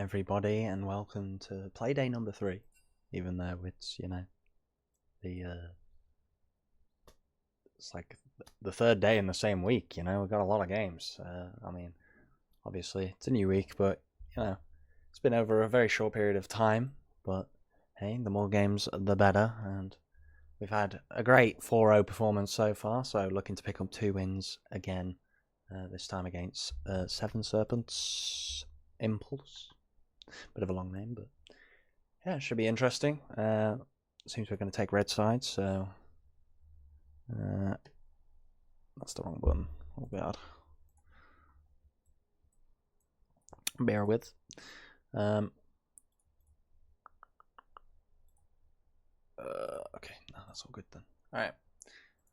everybody, and welcome to Playday number 3. Even though it's, it's like the third day in the same week, we've got a lot of games. I mean, obviously, it's a new week, but, it's been over a very short period of time. But, hey, the more games, the better, and we've had a great 4-0 performance so far, so looking to pick up 2 wins again, this time against Serpents. Impulse. Bit of a long name, but yeah, it should be interesting. Seems we're going to take red side, so that's the wrong button. Oh god. Bear with. Okay, no, that's all good then. Alright.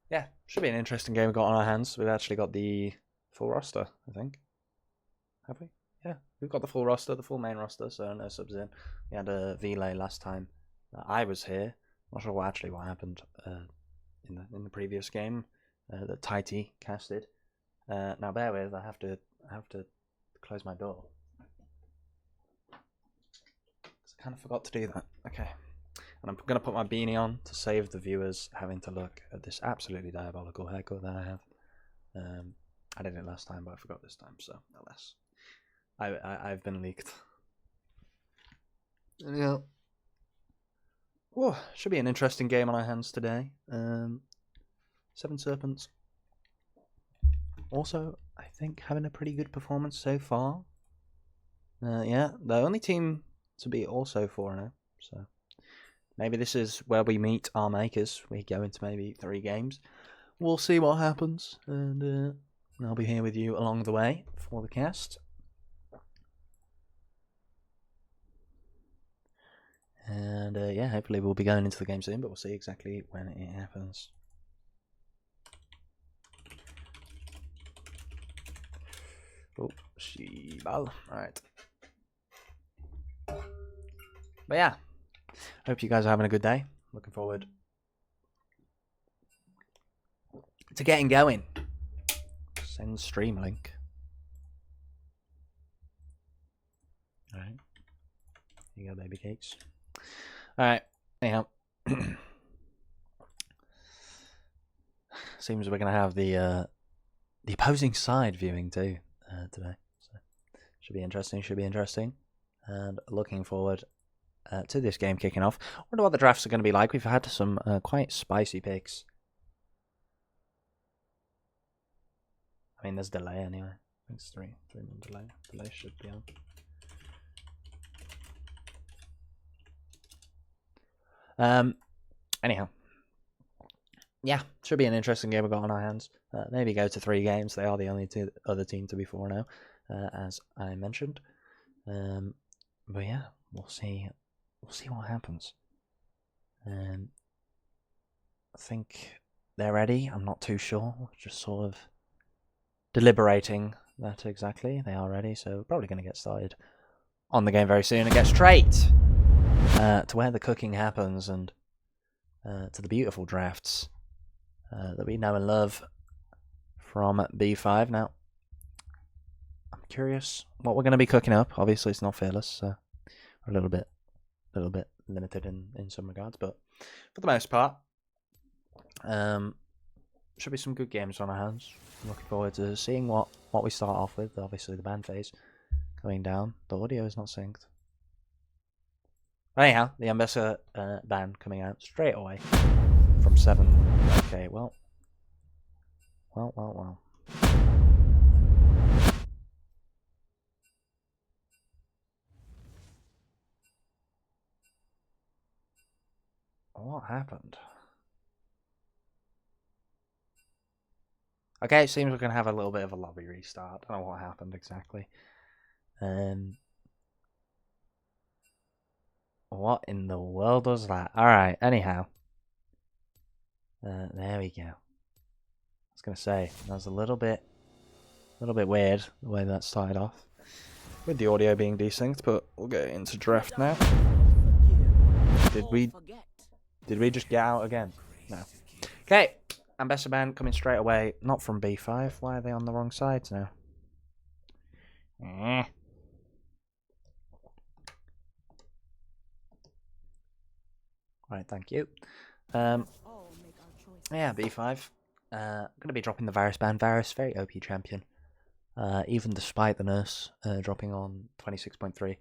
Yeah, should be an interesting game we've got on our hands. We've actually got the full roster, I think. Have we? Yeah, we've got the full roster, the full main roster, so no subs in. We had a relay last time I was here. Not sure what happened in the previous game that Tighty casted. Now bear with, I have to close my door. I kind of forgot to do that. Okay, and I'm gonna put my beanie on to save the viewers having to look at this absolutely diabolical haircut that I have. I did it last time, but I forgot this time, so alas. I've been leaked. Yeah. Whoa, should be an interesting game on our hands today. 7 Serpents. Also, I think having a pretty good performance so far. Yeah, the only team to be also 4-0. So maybe this is where we meet our makers. We go into maybe 3 games. We'll see what happens, and I'll be here with you along the way for the cast. And yeah, hopefully we'll be going into the game soon, but we'll see exactly when it happens. Oh, she-ball. Alright. But yeah, hope you guys are having a good day. Looking forward to getting going. Send stream link. Alright. Here you go, baby cakes. Alright, anyhow. Seems we're going to have the opposing side viewing too today. So should be interesting. And looking forward to this game kicking off. I wonder what the drafts are going to be like. We've had some quite spicy picks. I mean, there's delay anyway. I think it's 3-minute delay. Delay should be on. Anyhow, yeah, should be an interesting game we've got on our hands. Maybe go to 3 games. They are the only other team to be 4-0, as I mentioned. But yeah, we'll see what happens. I think they're ready. I'm not too sure. Just sort of deliberating that exactly. They are ready, so probably going to get started on the game very soon and get straight to where the cooking happens, and to the beautiful drafts that we know and love from B5. Now, I'm curious what we're going to be cooking up. Obviously, it's not fearless, so we're a little bit limited in some regards, but for the most part, should be some good games on our hands. I'm looking forward to seeing what we start off with. Obviously, the ban phase going down. The audio is not synced. Anyhow, the Ambassador ban coming out straight away from 7. Okay, well. What happened? Okay, it seems we're going to have a little bit of a lobby restart. I don't know what happened exactly. What in the world was that? Alright, anyhow. There we go. I was going to say, that was a little bit weird, the way that started off. With the audio being desynced, but we'll get into draft now. Did we just get out again? No. Okay, Ambassador ban coming straight away. Not from B5. Why are they on the wrong sides now? Right, thank you. Yeah, B5. Going to be dropping the Varus ban. Varus, very OP champion. Even despite the nurse dropping on 26.3,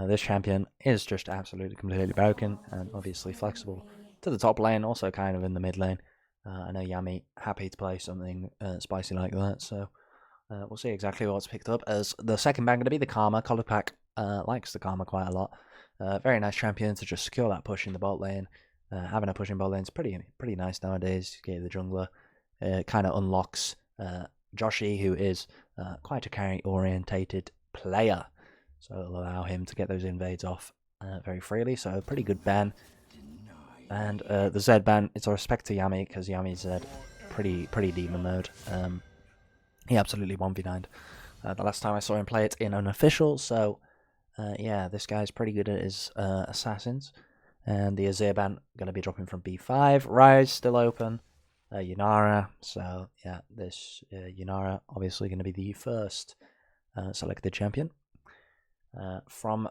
this champion is just absolutely completely broken and obviously flexible to the top lane, also kind of in the mid lane. I know Yami happy to play something spicy like that, so we'll see exactly what's picked up. As the second ban going to be the Karma. Color Pack likes the Karma quite a lot. Very nice champion to just secure that push in the bot lane. Having a push in bot lane is pretty nice nowadays. Get the jungler. Kind of unlocks Joshi, who is quite a carry-orientated player. So it'll allow him to get those invades off very freely. So pretty good ban. And the Z ban, it's a respect to Yami, because Yami's pretty demon mode. He absolutely 1v9'd. The last time I saw him play it in unofficial, so yeah, this guy's pretty good at his assassins. And the Azir ban going to be dropping from B5. Rise still open. Yunara, so yeah, this Yunara obviously going to be the first selected champion from,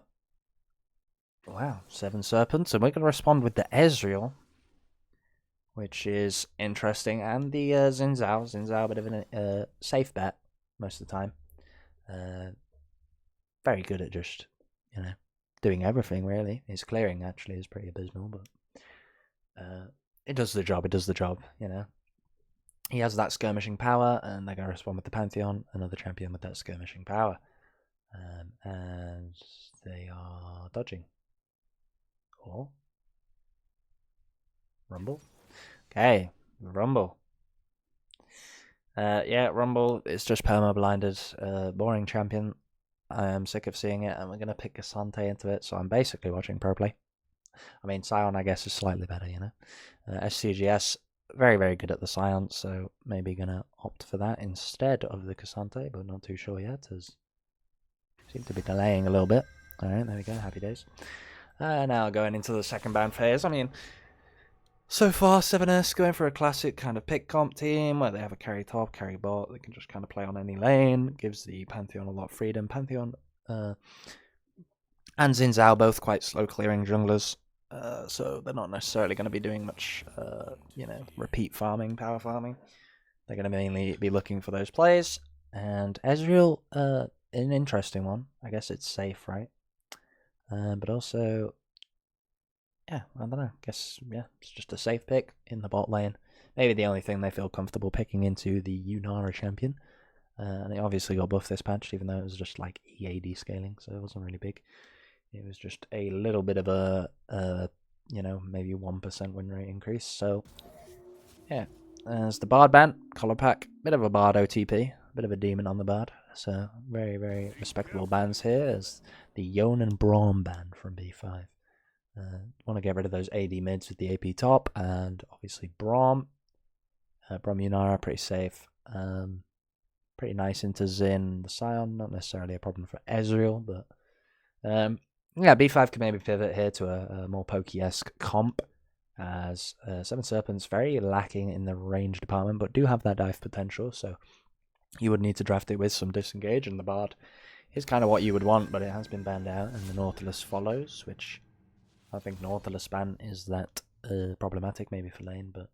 wow, 7 Serpents, and we're going to respond with the Ezreal, which is interesting, and the Xin Zhao, a bit of a safe bet most of the time. Very good at just, you know, doing everything really. His clearing actually is pretty abysmal, but it does the job, you know. He has that skirmishing power, and they're going to respond with the Pantheon, another champion with that skirmishing power. And they are dodging. Or Rumble? Okay, Rumble. Yeah, Rumble is just perma-blinded, boring champion. I am sick of seeing it, and we're going to pick Cassante into it, so I'm basically watching pro play. I mean, Sion, I guess, is slightly better, you know. SCGS, very good at the Sion, so maybe going to opt for that instead of the Cassante, but not too sure yet, as seem to be delaying a little bit. Alright, there we go, happy days. Now going into the second ban phase. I mean, so far, 7S going for a classic kind of pick comp team where they have a carry top, carry bot. They can just kind of play on any lane. Gives the Pantheon a lot of freedom. Pantheon and Xin Zhao both quite slow clearing junglers. So they're not necessarily going to be doing much, you know, repeat farming, power farming. They're going to mainly be looking for those plays. And Ezreal, an interesting one. I guess it's safe, right? But also, yeah, I don't know. I guess, yeah, it's just a safe pick in the bot lane. Maybe the only thing they feel comfortable picking into the Yunara champion. And they obviously got buffed this patch, even though it was just like EAD scaling, so it wasn't really big. It was just a little bit of a you know, maybe 1% win rate increase. So, yeah. As the Bard ban, Color Pack, bit of a Bard OTP, bit of a demon on the Bard. So, very respectable bans here, as the Yon and Braum ban from B5. Want to get rid of those AD mids with the AP top, and obviously Braum. Braum Yunara, pretty safe. Pretty nice into Xin, the Sion, not necessarily a problem for Ezreal, but yeah, B5 can maybe pivot here to a more pokey-esque comp, as 7 Serpents very lacking in the range department, but do have that dive potential, so you would need to draft it with some disengage, and the Bard is kind of what you would want, but it has been banned out, and the Nautilus follows, which I think Nautilus ban is that problematic, maybe for lane, but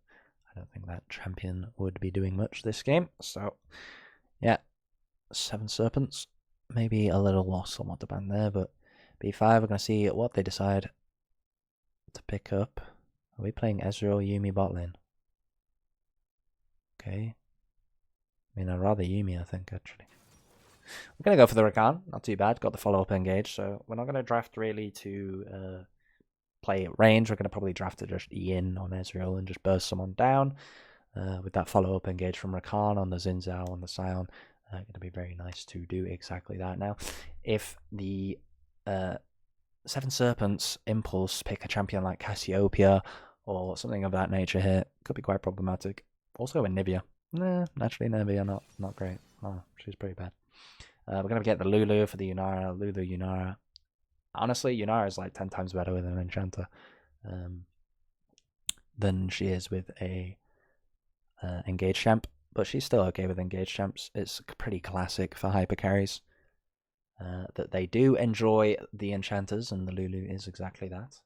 I don't think that champion would be doing much this game, so yeah, 7 Serpents, maybe a little loss on what to ban there, but B5, we're going to see what they decide to pick up. Are we playing Ezreal, Yuumi bot lane? Okay. I mean, I'd rather Yuumi, I think, actually. We're going to go for the Rakan. Not too bad. Got the follow-up engage, so we're not going to draft really to play range. We're going to probably draft to just E in on Ezreal and just burst someone down. With that follow-up engage from Rakan on the Xin Zhao on the Sion. Going to be very nice to do exactly that. Now, if the 7 Serpents impulse pick a champion like Cassiopeia or something of that nature here, could be quite problematic. Also in Nivea. Nah, naturally Nivea not great. Oh, she's pretty bad. We're going to get the Lulu for the Yunara. Lulu, Yunara. Honestly, Yunara is like 10 times better with an enchanter than she is with a engaged champ. But she's still okay with engaged champs. It's pretty classic for hyper carries. That they do enjoy the enchanters, and the Lulu is exactly that.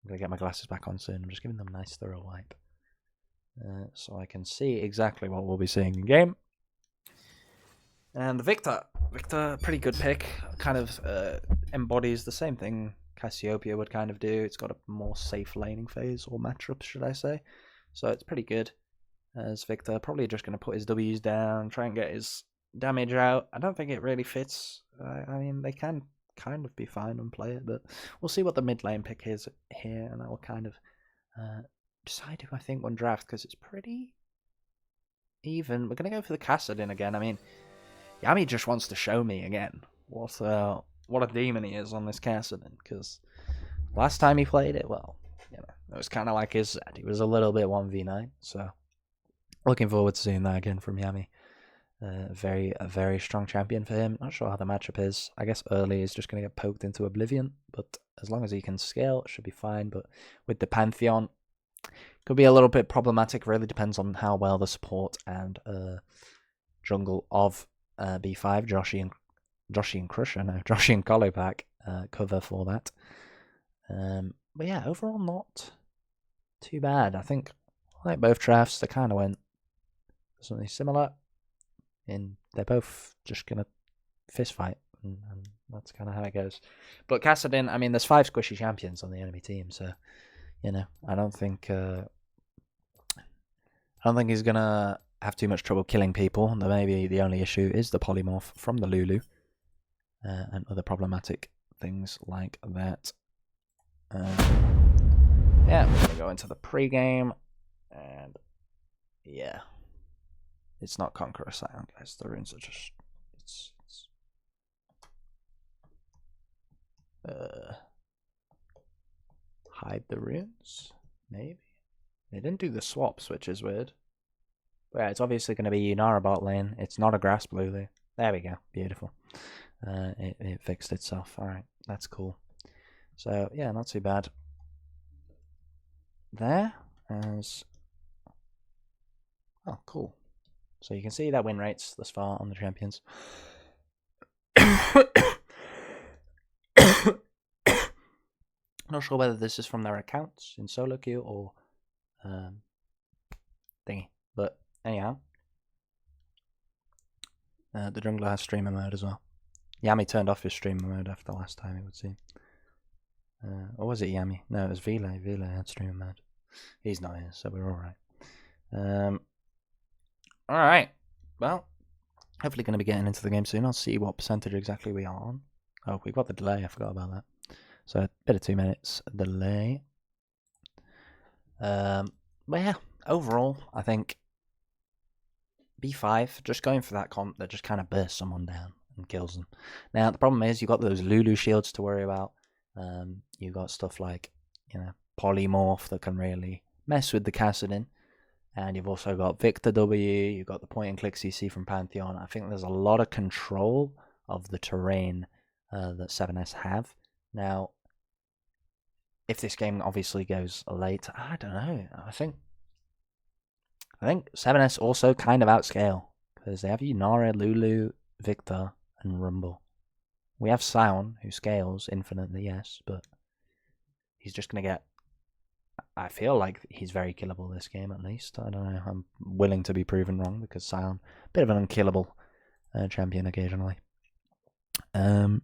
I'm going to get my glasses back on soon. I'm just giving them a nice thorough wipe. So I can see exactly what we'll be seeing in game. And the Victor, pretty good pick. Kind of embodies the same thing Cassiopeia would kind of do. It's got a more safe laning phase, or matchup, should I say. So it's pretty good as Victor. Probably just going to put his W's down, try and get his damage out. I don't think it really fits. I mean, they can kind of be fine and play it, but we'll see what the mid lane pick is here, and that will kind of decide who I think won draft, because it's pretty even. We're going to go for the Kassadin again. I mean, Yami just wants to show me again what a demon he is on this Kassadin, because last time he played it, well, you know, it was kind of like his Zed. He was a little bit 1v9, so looking forward to seeing that again from Yami. A very strong champion for him. Not sure how the matchup is. I guess early he's just going to get poked into Oblivion, but as long as he can scale, it should be fine. But with the Pantheon, could be a little bit problematic. Really depends on how well the support and jungle of B5, Joshi and Crusher, no, Joshi and Kolopak cover for that. But yeah, overall not too bad. I think like both drafts, they kind of went something similar. And they're both just gonna fist fight, and that's kind of how it goes. But Kassadin, I mean, there's 5 squishy champions on the enemy team, so you know, I don't think he's gonna have too much trouble killing people. Maybe the only issue is the polymorph from the Lulu and other problematic things like that. Yeah, we're gonna go into the pre-game, and yeah. It's not Conqueror Scion, guys. The runes are just... It's hide the runes? Maybe? They didn't do the swaps, which is weird. But yeah, it's obviously going to be Yunara bot lane. It's not a grass Lulu. There we go. Beautiful. It fixed itself. Alright, that's cool. So, yeah, not too bad. There. As... Oh, cool. So you can see that win rates thus far on the champions. Not sure whether this is from their accounts in solo queue or thingy. But anyhow, the jungler has streamer mode as well. Yami turned off his streamer mode after last time, it would seem. Or was it Yami? No, it was Vile. Vile had streamer mode. He's not here, so we're alright. Alright, well, hopefully going to be getting into the game soon. I'll see what percentage exactly we are on. Oh, we've got the delay, I forgot about that. So, a bit of 2 minutes delay. But yeah, overall, I think B5, just going for that comp that just kind of bursts someone down and kills them. Now, the problem is you've got those Lulu shields to worry about. You've got stuff like, you know, Polymorph that can really mess with the Kassadin. And you've also got Victor W, you've got the point and click CC from Pantheon. I think there's a lot of control of the terrain that 7S have. Now, if this game obviously goes late, I don't know. I think 7S also kind of outscale, because they have Yunara, Lulu, Victor, and Rumble. We have Sion, who scales infinitely, yes, but he's just going to get... I feel like he's very killable this game, at least. I don't know. I'm willing to be proven wrong, because Sion, a bit of an unkillable champion occasionally. But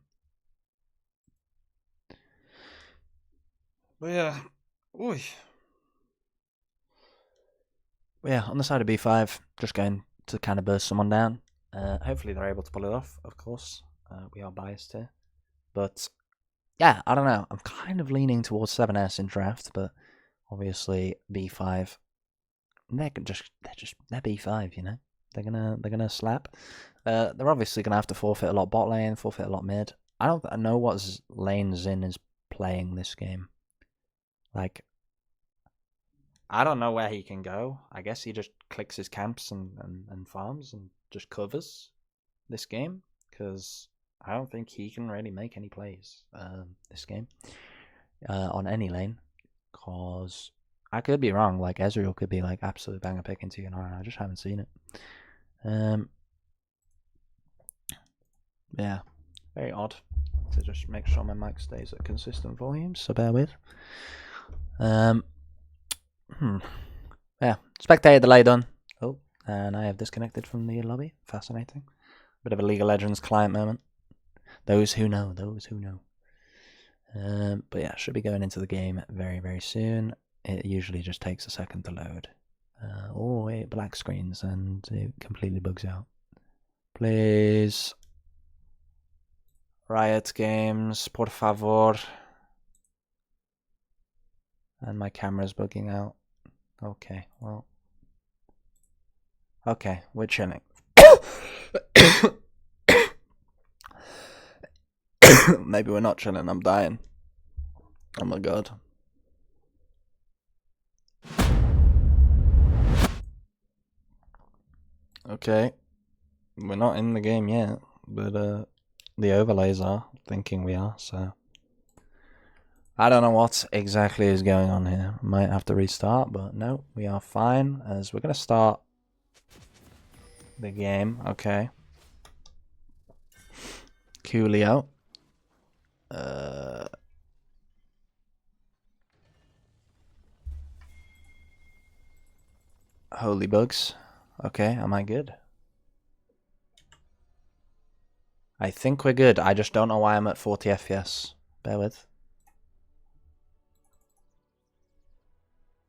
yeah. Oy. But yeah, on the side of B5, just going to kind of burst someone down. Hopefully they're able to pull it off, of course. We are biased here. But yeah, I don't know. I'm kind of leaning towards 7S in draft, but obviously B5, they're B5, you know. They're gonna slap. They're obviously gonna have to forfeit a lot bot lane, forfeit a lot mid. I don't know what lane Xin is playing this game. Like, I don't know where he can go. I guess he just clicks his camps and farms and just covers this game, because I don't think he can really make any plays this game on any lane. Because I could be wrong, like Ezreal could be like absolute banger pick into Yunara. I just haven't seen it. Yeah, very odd to just make sure my mic stays at consistent volumes, so bear with. Yeah, spectator delay done. Oh, and I have disconnected from the lobby. Fascinating. Bit of a League of Legends client moment. Those who know, those who know. But yeah, should be going into the game very, very soon. It usually just takes a second to load. Oh, it black screens and it completely bugs out. Please. Riot Games, por favor. And my camera's bugging out. Okay, well. Okay, we're chilling. Maybe we're not chilling, I'm dying. Oh my god. Okay. We're not in the game yet, but the overlays are thinking we are, so I don't know what exactly is going on here. Might have to restart, but no, we are fine as we're gonna start the game. Okay. Coolio. Holy bugs. Okay, am I good? I think we're good. I just don't know why I'm at 40 FPS. Bear with.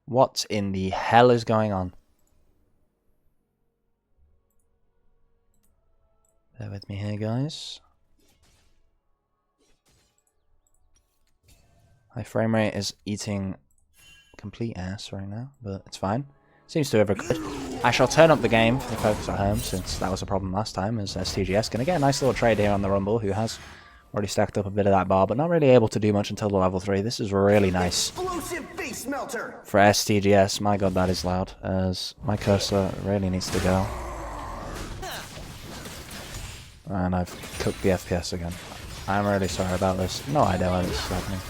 What in the hell is going on? Bear with me here, guys. My frame rate is eating complete ass right now, but it's fine. Seems to have recovered. I shall turn up the game for the folks at home, since that was a problem last time, as STGS going to get a nice little trade here on the Rumble, who has already stacked up a bit of that bar, but not really able to do much until the level 3. This is really nice for STGS. My god, that is loud, as my cursor really needs to go. And I've cooked the FPS again. I'm really sorry about this. No idea why this is happening.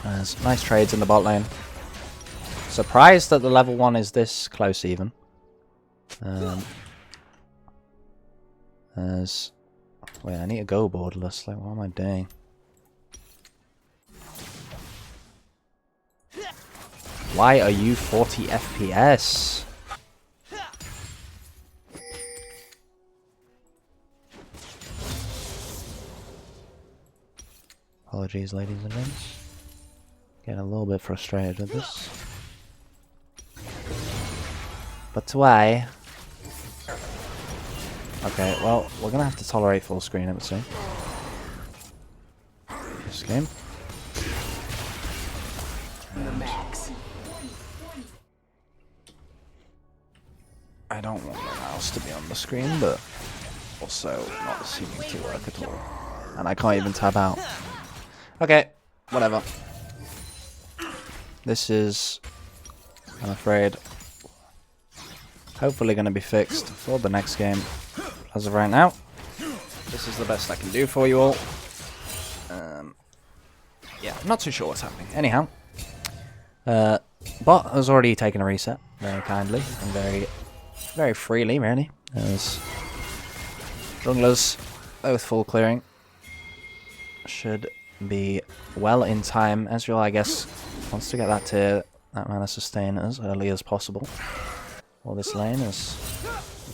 There's nice trades in the bot lane. Surprised that the level 1 is this close even. Wait, I need to go borderless. Like, what am I doing? Why are you 40 FPS? Apologies, ladies and gents. Getting a little bit frustrated with this. But why? Okay, well, we're gonna have to tolerate full screen, I would say. This game. I don't want my mouse to be on the screen, but also not seeming to work at all. And I can't even tab out. Okay, whatever. This is, I'm afraid, hopefully going to be fixed for the next game. As of right now, this is the best I can do for you all. Yeah, not too sure what's happening. Anyhow, bot has already taken a reset very kindly and very freely, really. As junglers, both full clearing, should be well in time. Ezreal, I guess, wants to get that tier, that mana sustain as early as possible. Well, this lane is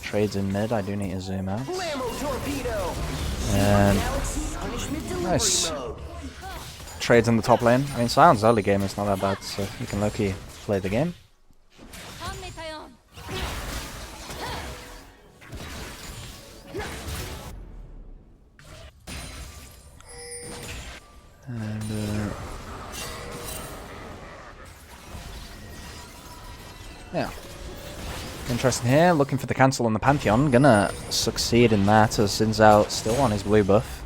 trades in mid. I do need to zoom out. And nice trades in the top lane. I mean, Sion's early game is not that bad, so you can low-key play the game. And yeah. Interesting here, looking for the cancel on the Pantheon. Gonna succeed in that as Xin still on his blue buff.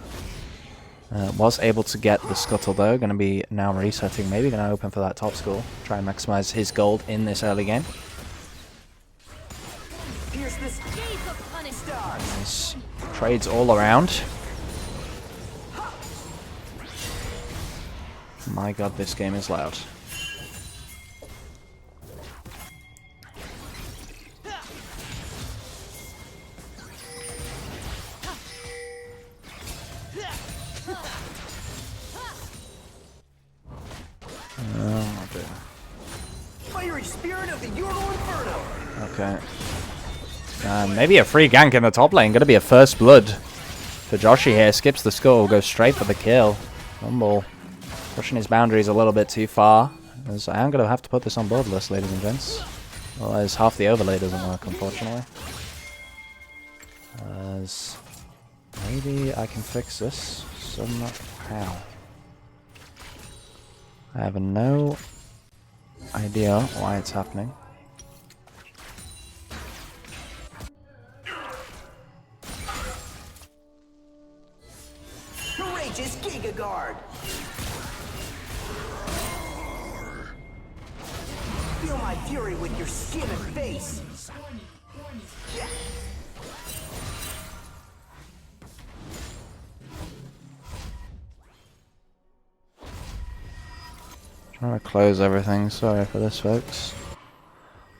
Was able to get the scuttle though. Gonna be now resetting. Maybe gonna open for that top score. Try and maximize his gold in this early game. Nice trades all around. My god, this game is loud. Oh dear. Okay. Maybe a free gank in the top lane. Gonna be a first blood for Joshi here. Skips the skull, goes straight for the kill. Rumble pushing his boundaries a little bit too far. As I am gonna have to put this on borderless, ladies and gents. Otherwise, half the overlay doesn't work, unfortunately. As maybe I can fix this somehow. I have no idea why it's happening. Courageous Giga Guard. Feel my fury with your skin and face. Trying to close everything. Sorry for this, folks.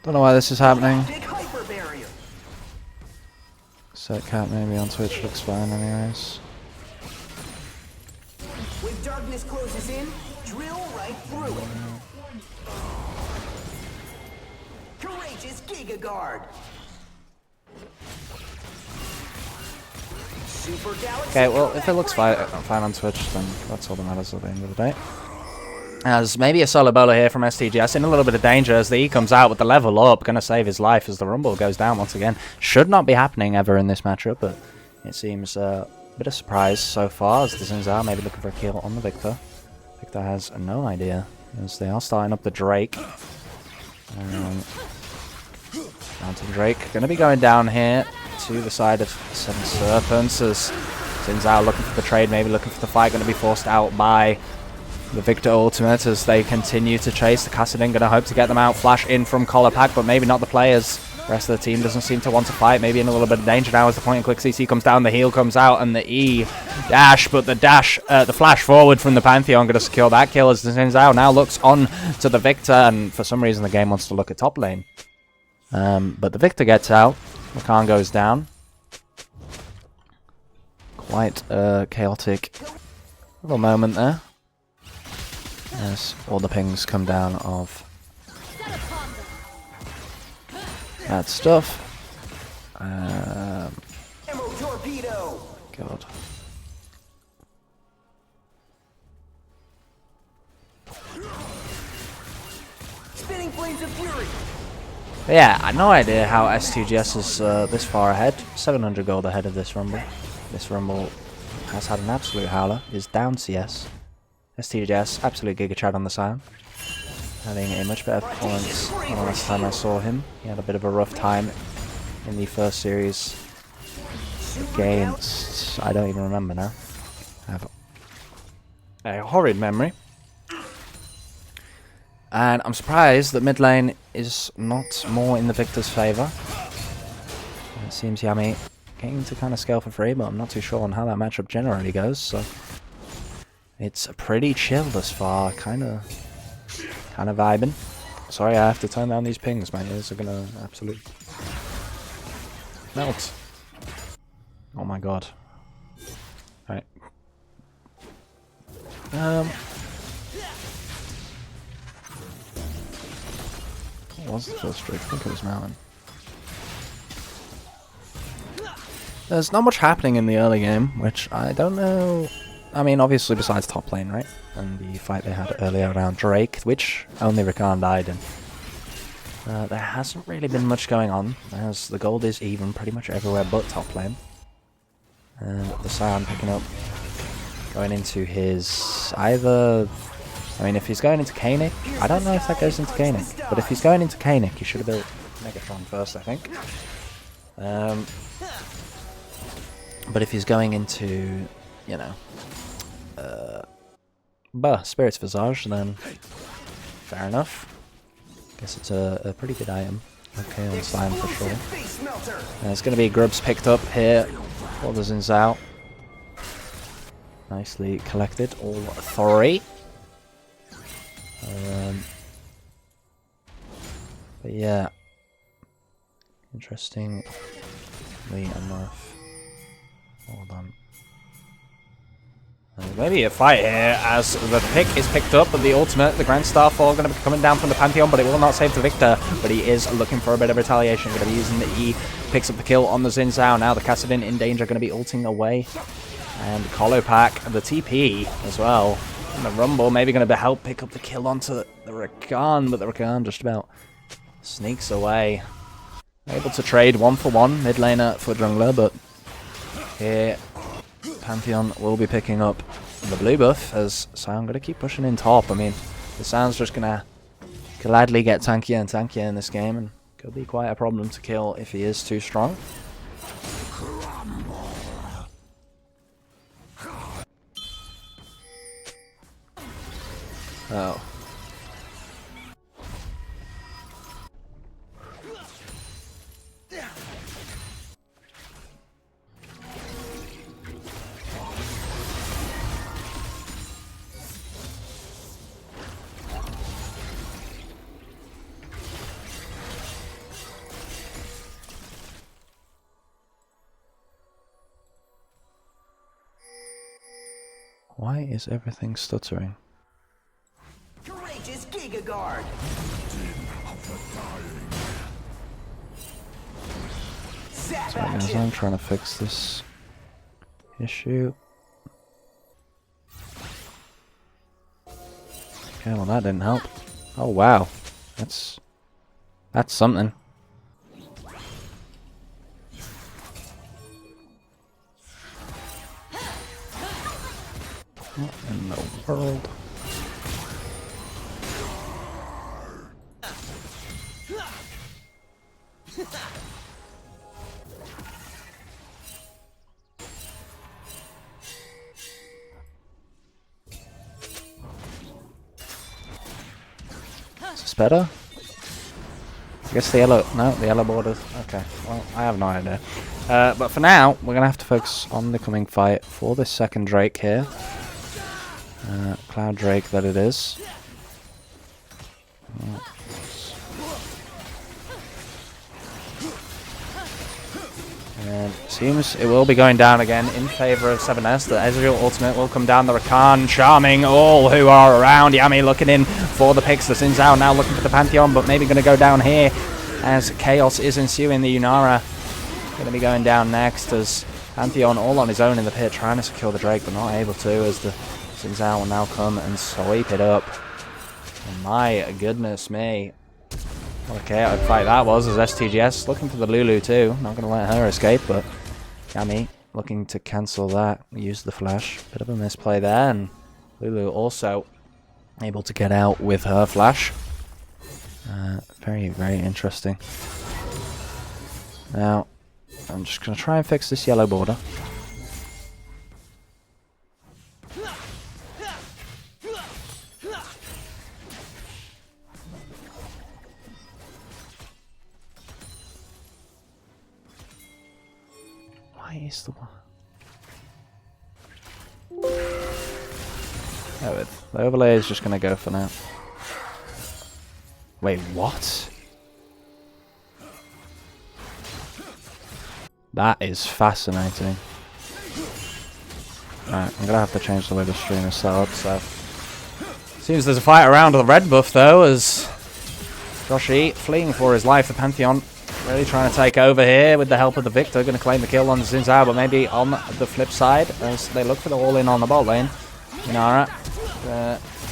Don't know why this is happening. Set cap maybe on Twitch looks fine, anyways. When darkness closes in, drill right through it. Courageous Giga Guard. Okay, well, if it looks fine on Twitch, then that's all that matters at the end of the day. As maybe a solo bowler here from STGS in a little bit of danger as the E comes out with the level up, going to save his life as the Rumble goes down once again. Should not be happening ever in this matchup, but it seems a bit of surprise so far as the Zinzao maybe looking for a kill on the Victor. Victor has no idea as they are starting up the Drake. Down to Drake. Going to be going down here to the side of 7 Serpents as Zinzao looking for the trade, maybe looking for the fight. Going to be forced out by the Victor ultimate as they continue to chase. The Kassadin going to hope to get them out. Flash in from Collar Pack, but maybe not the players. The rest of the team doesn't seem to want to fight. Maybe in a little bit of danger now as the point and click CC comes down. The heal comes out and the E dash, but the flash forward from the Pantheon going to secure that kill as the Zinzao now looks on to the Victor, and for some reason the game wants to look at top lane. But the Victor gets out. Rakan goes down. Quite a chaotic little moment there. As all the pings come down of that stuff. God. Spinning flames of fury. But yeah, I had no idea how S2GS is this far ahead. 700 gold ahead of this Rumble. This Rumble has had an absolute howler. Is down CS. STGS, absolute Giga Chad on the sound. Having a much better performance than the last time I saw him. He had a bit of a rough time in the first series against... I don't even remember now. I have a horrid memory. And I'm surprised that mid lane is not more in the Victor's favour. It seems Yami getting to kind of scale for free, but I'm not too sure on how that matchup generally goes, so... It's pretty chill thus far, kind of vibing. Sorry, I have to turn down these pings. My ears are gonna absolutely melt. Oh my god. Right. What was the first streak? I think it was Mountain. There's not much happening in the early game, which I don't know. I mean, obviously besides top lane, right? And the fight they had earlier around Drake, which only Rakan died in. There hasn't really been much going on, as the gold is even pretty much everywhere but top lane. And the Scion picking up, going into his either... I mean, if he's going into Koenig, I don't know if that goes into Koenig, but if he's going into Koenig, he should have built Megatron first, I think. But if he's going into, you know... Spirit's Visage, then fair enough. Guess it's a pretty good item. Okay, on Slime for sure. And it's going to be Grubs picked up here for the Zinzao. Nicely collected, all 3. But yeah, interestingly enough, hold on. Maybe a fight here as the pick is picked up, but the ultimate, the Grand Starfall, going to be coming down from the Pantheon, but it will not save the victor. But he is looking for a bit of retaliation. Going to be using the E, picks up the kill on the Xin Zhao. Now the Kassadin in danger, going to be ulting away. And Kolopak, the TP as well. And the Rumble maybe going to help pick up the kill onto the Rakan, but the Rakan just about sneaks away. Able to trade 1-for-1 mid laner for jungler, but here Pantheon will be picking up the blue buff, as so I'm going to keep pushing in top. I mean, the Sound's just going to gladly get tankier and tankier in this game, and could be quite a problem to kill if he is too strong. Oh. Why is everything stuttering? Courageous Giga Guard. Zap Sorry guys, action. I'm trying to fix this issue. Okay, well that didn't help. Oh wow, that's something. What in the world? Is this better? I guess the yellow... No, the yellow borders. Okay, well, I have no idea. But for now, we're going to have to focus on the coming fight for this second Drake here. Cloud Drake that it is. And it seems it will be going down again in favor of 7S. The Ezreal ultimate will come down. The Rakan charming all who are around. Yami looking in for the picks. The Xin Zhao now looking for the Pantheon, but maybe going to go down here as chaos is ensuing. The Yunara going to be going down next as Pantheon all on his own in the pit, trying to secure the Drake, but not able to, as the Xin Zhao will now come and sweep it up. And my goodness me. What a chaotic fight that was, as STGS looking for the Lulu too. Not going to let her escape, but Yami looking to cancel that. Use the flash. Bit of a misplay there, and Lulu also able to get out with her flash. Very, very interesting. Now, I'm just going to try and fix this yellow border. Why is the one? Oh, the overlay is just going to go for now. Wait, what? That is fascinating. Alright, I'm going to have to change the way the stream is set up, so... Seems there's a fight around the red buff, though, as... Josh E fleeing for his life. The Pantheon really trying to take over here with the help of the Victor. Going to claim the kill on the Xin Zhao, but maybe on the flip side, as they look for the all-in on the bot lane. Inara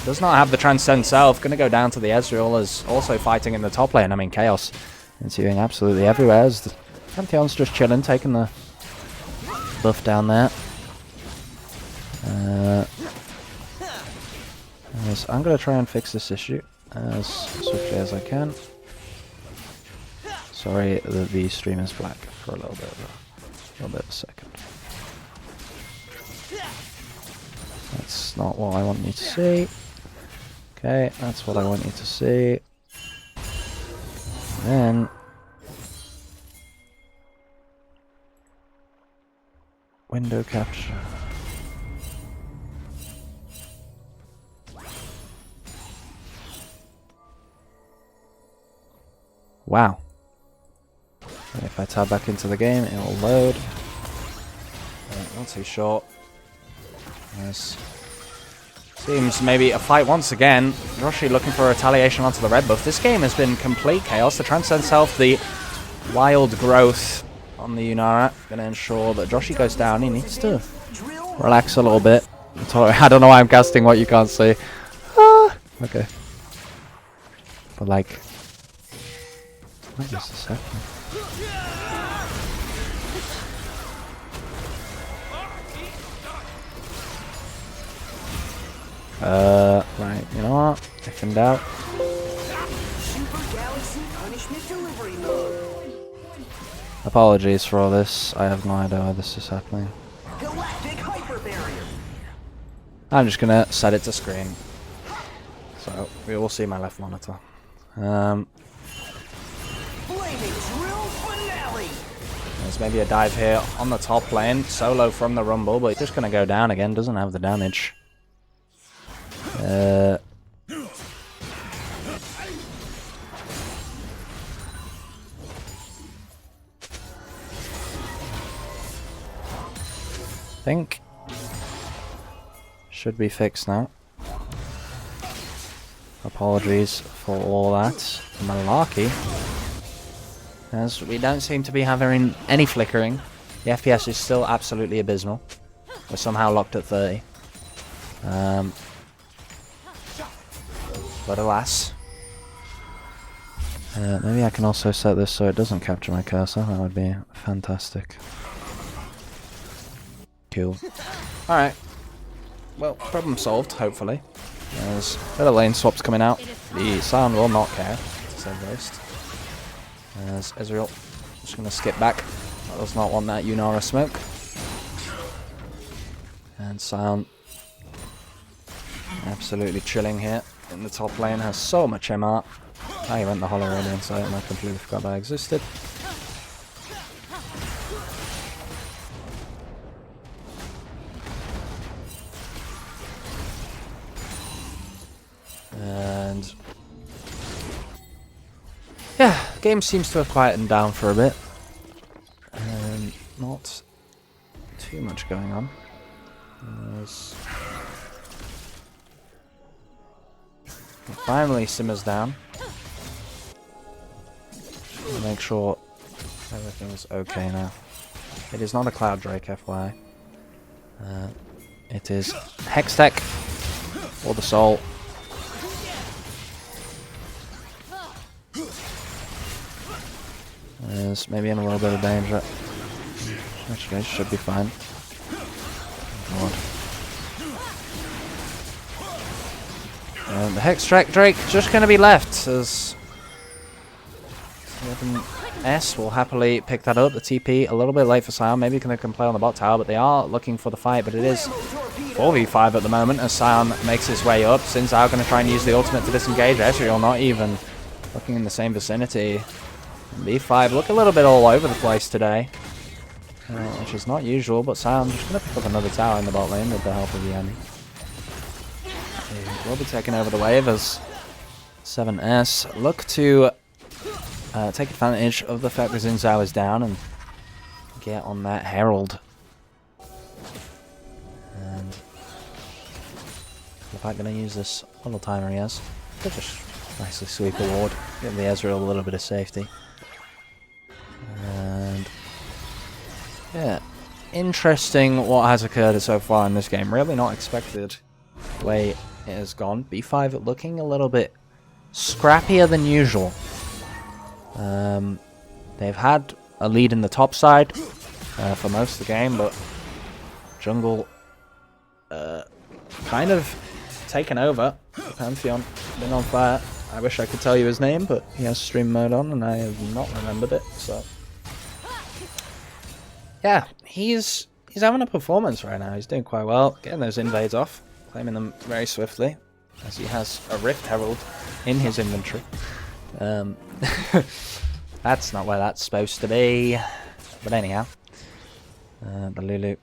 does not have the Transcend self. Going to go down to the Ezreal, as also fighting in the top lane. I mean, chaos ensuing absolutely everywhere, as the Pantheon's just chilling, taking the buff down there. Yes, I'm going to try and fix this issue as swiftly as I can. Sorry that the stream is black for a little bit of a second. That's not what I want you to see. Okay, that's what I want you to see. And then window capture. Wow. And if I tab back into the game, it will load. Not too short. Yes. Seems maybe a fight once again. Joshi looking for a retaliation onto the red buff. This game has been complete chaos. The Transcend Self, the wild growth on the Yunara, going to ensure that Joshi goes down. He needs to relax a little bit. I don't know why I'm casting what you can't see. Ah, okay. But like, what is this happening? Right, you know what? If in doubt. Super Galaxy Punishment Delivery Mode. Apologies for all this. I have no idea why this is happening. Galactic Hyper Barrier. I'm just gonna set it to screen. So, we will see my left monitor. Flaming Drill Finale. There's maybe a dive here on the top lane. Solo from the Rumble, but he's just gonna go down again. Doesn't have the damage. Think should be fixed now. Apologies for all that malarkey, as we don't seem to be having any flickering. The FPS is still absolutely abysmal. We're somehow locked at 30. But alas. Maybe I can also set this so it doesn't capture my cursor. That would be fantastic. Cool. Alright. Well, problem solved, hopefully. There's better lane swaps coming out. The Sound will not care, to say the least. As Ezreal just going to skip back. Does not want that Yunara smoke. And Sound absolutely chilling here in the top lane. Has so much MR. Ah, he went the Hollow Radiance out and I completely forgot that existed. And yeah, game seems to have quietened down for a bit. Not too much going on. It finally simmers down. Make sure everything's okay now. It is not a Cloud Drake, FYI. It is Hextech or the Soul. Is maybe in a little bit of danger. Actually, it should be fine. God. And the Hextech Drake just going to be left as 7S will happily pick that up. The TP a little bit late for Sion. Maybe they can play on the bot tower, but they are looking for the fight. But it is 4v5 at the moment as Sion makes his way up. Sin Zhao going to try and use the ultimate to disengage. Ezreal not even looking in the same vicinity. B5 look a little bit all over the place today, which is not usual, but Sion just going to pick up another tower in the bot lane with the help of Yanni. We'll be taking over the wave as 7S look to take advantage of the fact that Xin Zhao is down and get on that Herald. And the fact going to use this little timer he has to just nicely sweep a ward, give the Ezreal a little bit of safety. And yeah, interesting what has occurred so far in this game. Really not expected the way it has gone. B5 looking a little bit scrappier than usual. They've had a lead in the top side for most of the game, but jungle kind of taken over. The Pantheon been on fire. I wish I could tell you his name, but he has stream mode on and I have not remembered it, so yeah, he's having a performance right now. He's doing quite well, getting those invades off, claiming them very swiftly, as he has a Rift Herald in his inventory. That's not where that's supposed to be, but anyhow, the Lulu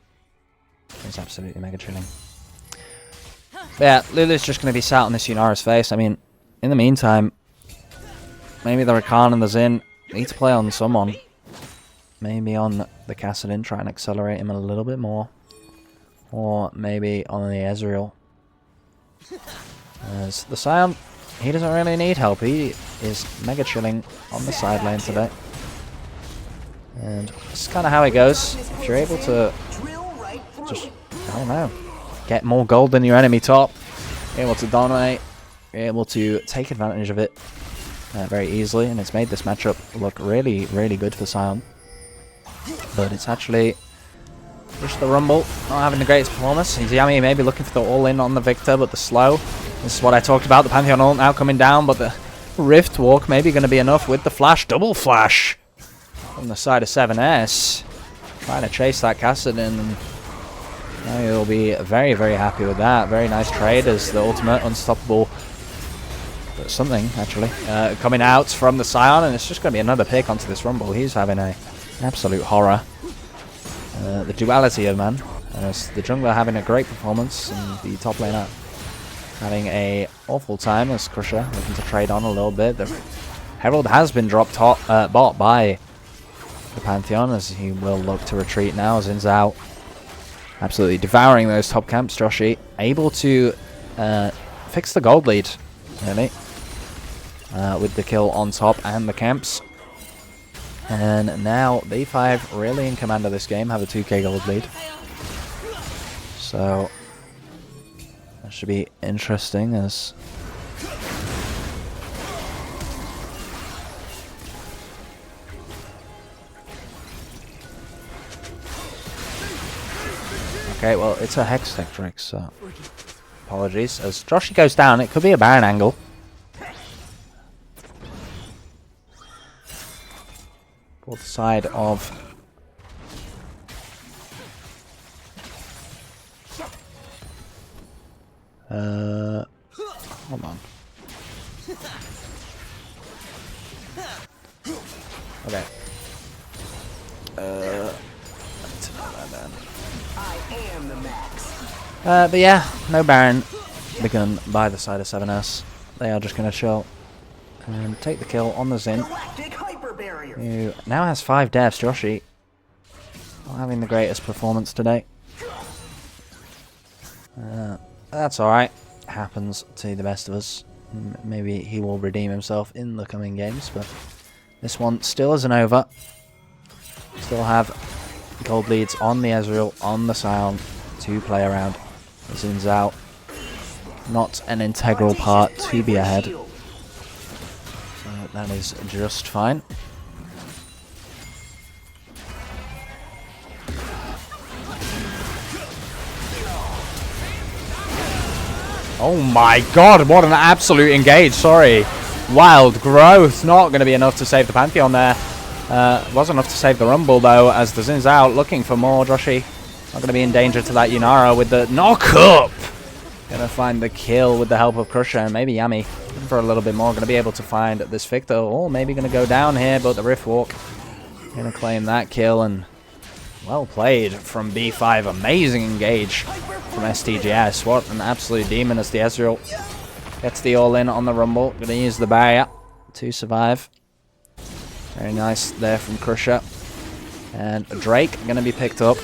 is absolutely mega chilling. But yeah, Lulu's just going to be sat on this Yunara's face. I mean, in the meantime, maybe the Rakan and the Xin need to play on someone. Maybe on the Kassadin, try and accelerate him a little bit more. Or maybe on the Ezreal. As the Scion, he doesn't really need help. He is mega chilling on the side lane today. And this is kind of how it goes. If you're able to just, I don't know, get more gold than your enemy top, you're able to dominate, you're able to take advantage of it very easily. And it's made this matchup look really, really good for Scion. But it's actually just the Rumble not having the greatest performance. Yami maybe looking for the all-in on the Victor, but the slow. This is what I talked about. The Pantheon ult now coming down, but the Rift Walk maybe going to be enough with the flash. Double flash from the side of 7S. Trying to chase that Kassadin. And now he'll be very, very happy with that. Very nice trade as the ultimate unstoppable. But something, actually, coming out from the Scion. And it's just going to be another pick onto this Rumble. He's having an absolute horror. The duality of man. As the jungler having a great performance and the top laner having a awful time as Crusher looking to trade on a little bit. The Herald has been dropped bot by the Pantheon as he will look to retreat now. Zin's out. Absolutely devouring those top camps. Joshi able to fix the gold lead, really, with the kill on top and the camps. And now B5 really in command of this game, have a 2k gold lead. So that should be interesting as okay, well it's a Hextech trick, so apologies. As Joshi goes down, it could be a Baron angle. For the side of hold on. Okay. I am the max. But yeah, no Baron begun by the side of 7S. They are just gonna chill and take the kill on the Zin. Galactic hyper barrier. Who now has 5 deaths. Joshi not having the greatest performance today. That's alright. Happens to the best of us. Maybe he will redeem himself in the coming games, but this one still isn't over. Still have gold leads on the Ezreal, on the Scion to play around. Zin's out. Not an integral part to be ahead. So that is just fine. Oh my god, what an absolute engage, sorry. Wild growth, not going to be enough to save the Pantheon there. Was enough to save the Rumble though, as the Zin's out, looking for more. Joshi not going to be in danger to that Yunara with the knock up. Going to find the kill with the help of Crusher, and maybe Yami for a little bit more. Going to be able to find this Victor, or maybe going to go down here, but the Rift Walk going to claim that kill, and well played from B5. Amazing engage from STGS. What an absolute demon as the Ezreal gets the all-in on the Rumble. Going to use the barrier to survive. Very nice there from Crusher. And Drake going to be picked up.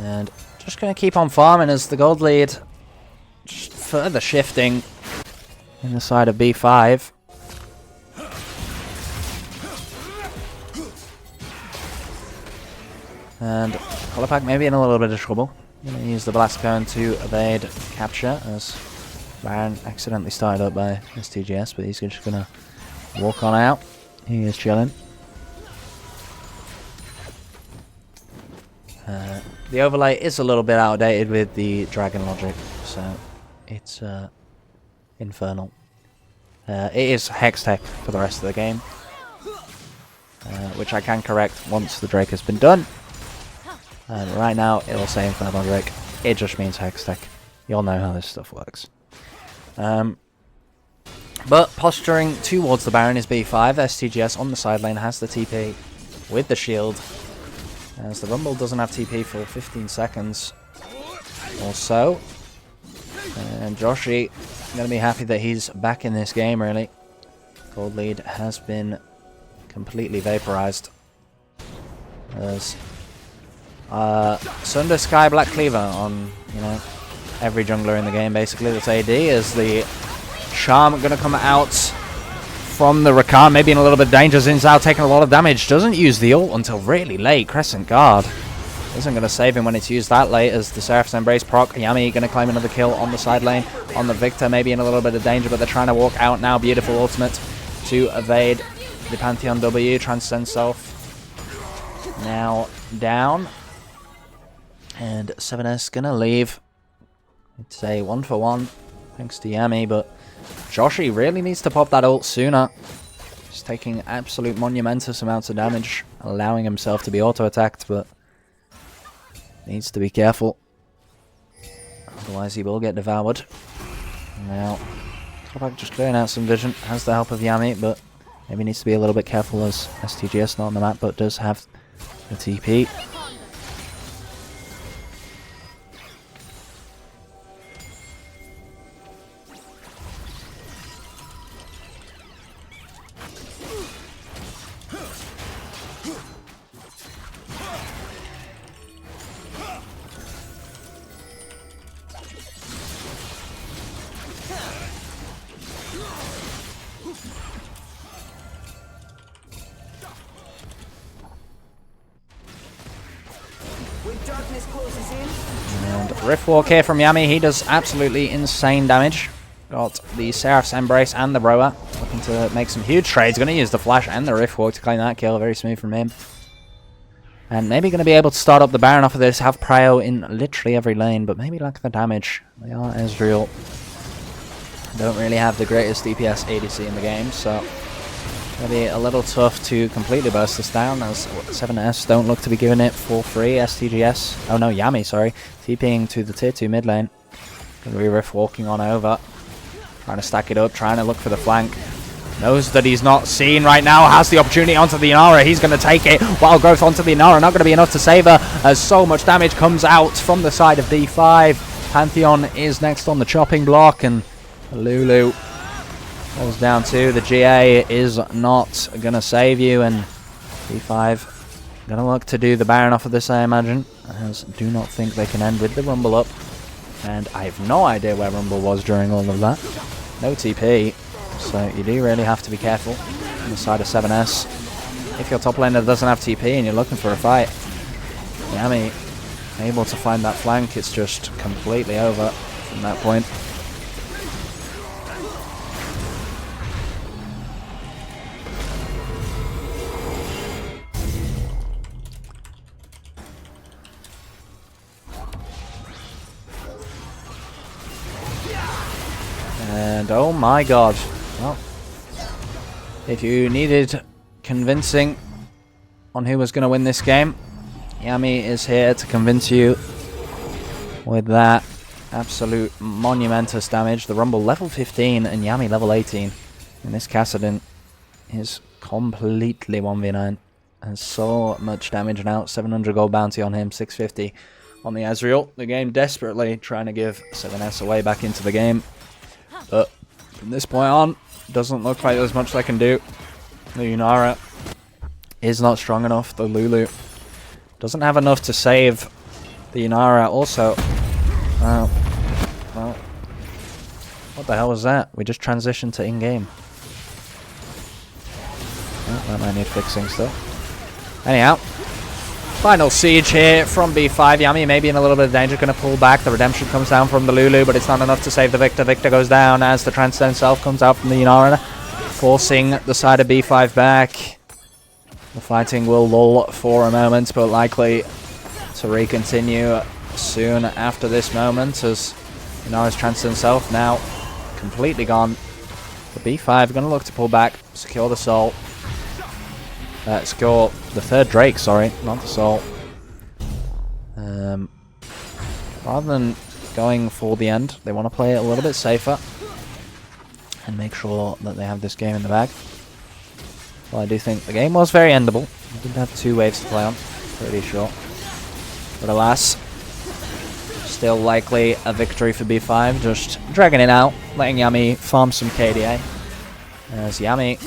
And just going to keep on farming as the gold lead just further shifting in the side of B5. And Colorpack maybe in a little bit of trouble. Going to use the Blast Cone to evade capture as Baron accidentally started up by STGS, but he's just going to walk on out. He is chilling. The overlay is a little bit outdated with the dragon logic, so it's infernal. It is Hextech for the rest of the game, which I can correct once the Drake has been done. And right now it'll say Infernal Drake. It just means Hextech. You'll know how this stuff works. But posturing towards the Baron is B5. STGS on the side lane has the TP with the shield. As the Rumble doesn't have TP for 15 seconds or so. And Joshi going to be happy that he's back in this game, really. Gold lead has been completely vaporized. There's Sunder, Sky, Black Cleaver on, you know, every jungler in the game, basically. That's AD. Is the Charm going to come out from the Rakan? Maybe in a little bit of danger. Xin Zhao taking a lot of damage. Doesn't use the ult until really late. Crescent Guard isn't going to save him when it's used that late, as the Seraph's Embrace proc. Yami going to claim another kill on the side lane. On the Victor, maybe in a little bit of danger, but they're trying to walk out now. Beautiful ultimate to evade the Pantheon W. Transcend Self now down. And 7S going to leave. It's a 1-for-1 thanks to Yami, but Joshi really needs to pop that ult sooner. He's taking absolute monumentous amounts of damage, allowing himself to be auto-attacked, but needs to be careful. Otherwise he will get devoured. Now, Kovac just clearing out some vision. Has the help of Yami, but maybe needs to be a little bit careful as STGS not on the map, but does have the TP. And Rift Walk here from Yami. He does absolutely insane damage. Got the Seraph's Embrace and the Roa. Looking to make some huge trades. Going to use the Flash and the Rift Walk to claim that kill. Very smooth from him. And maybe going to be able to start up the Baron off of this. Have Prio in literally every lane, but maybe lack the damage. They are Ezreal. Don't really have the greatest DPS ADC in the game, so it'll be a little tough to completely burst this down, as 7S don't look to be giving it for free. STGS, oh no, Yami, sorry, TPing to the tier 2 mid lane. Gonna be Rift walking on over, trying to stack it up, trying to look for the flank. Knows that he's not seen right now, has the opportunity onto the Inara. He's going to take it. Wild Growth onto the Inara, not going to be enough to save her, as so much damage comes out from the side of D5. Pantheon is next on the chopping block, and Lulu goes down too. The GA is not going to save you, and D5 going to look to do the Baron off of this, I imagine, as do not think they can end with the Rumble up. And I have no idea where Rumble was during all of that. No TP. So you do really have to be careful on the side of 7S. If your top laner doesn't have TP and you're looking for a fight, Yami able to find that flank, it's just completely over from that point. And oh my god. Well, if you needed convincing on who was going to win this game, Yami is here to convince you with that absolute monumentous damage. The Rumble level 15 and Yami level 18. And this Kassadin is completely 1v9. Has so much damage now. 700 gold bounty on him, 650 on the Ezreal. The game desperately trying to give 7S away back into the game. But from this point on, doesn't look like there's much they can do. The Inara is not strong enough. The Lulu doesn't have enough to save the Inara. Also, well, what the hell was that? We just transitioned to in-game. Oh, that might need fixing still. Anyhow, final siege here from B5. Yami maybe in a little bit of danger, going to pull back. The redemption comes down from the Lulu, but it's not enough to save the Victor. Victor goes down as the Transcend Self comes out from the Inara, forcing the side of B5 back. The fighting will lull for a moment, but likely to recontinue soon after this moment, as Inara's Transcend Self now completely gone. The B5 are going to look to pull back, secure the soul. Secure the third Drake, sorry, not the soul. Rather than going for the end, they want to play it a little bit safer and make sure that they have this game in the bag. Well, I do think the game was very endable. I did have 2 waves to play on, pretty sure. But alas, just Still likely a victory for B5, just dragging it out, letting Yami farm some KDA. As Yami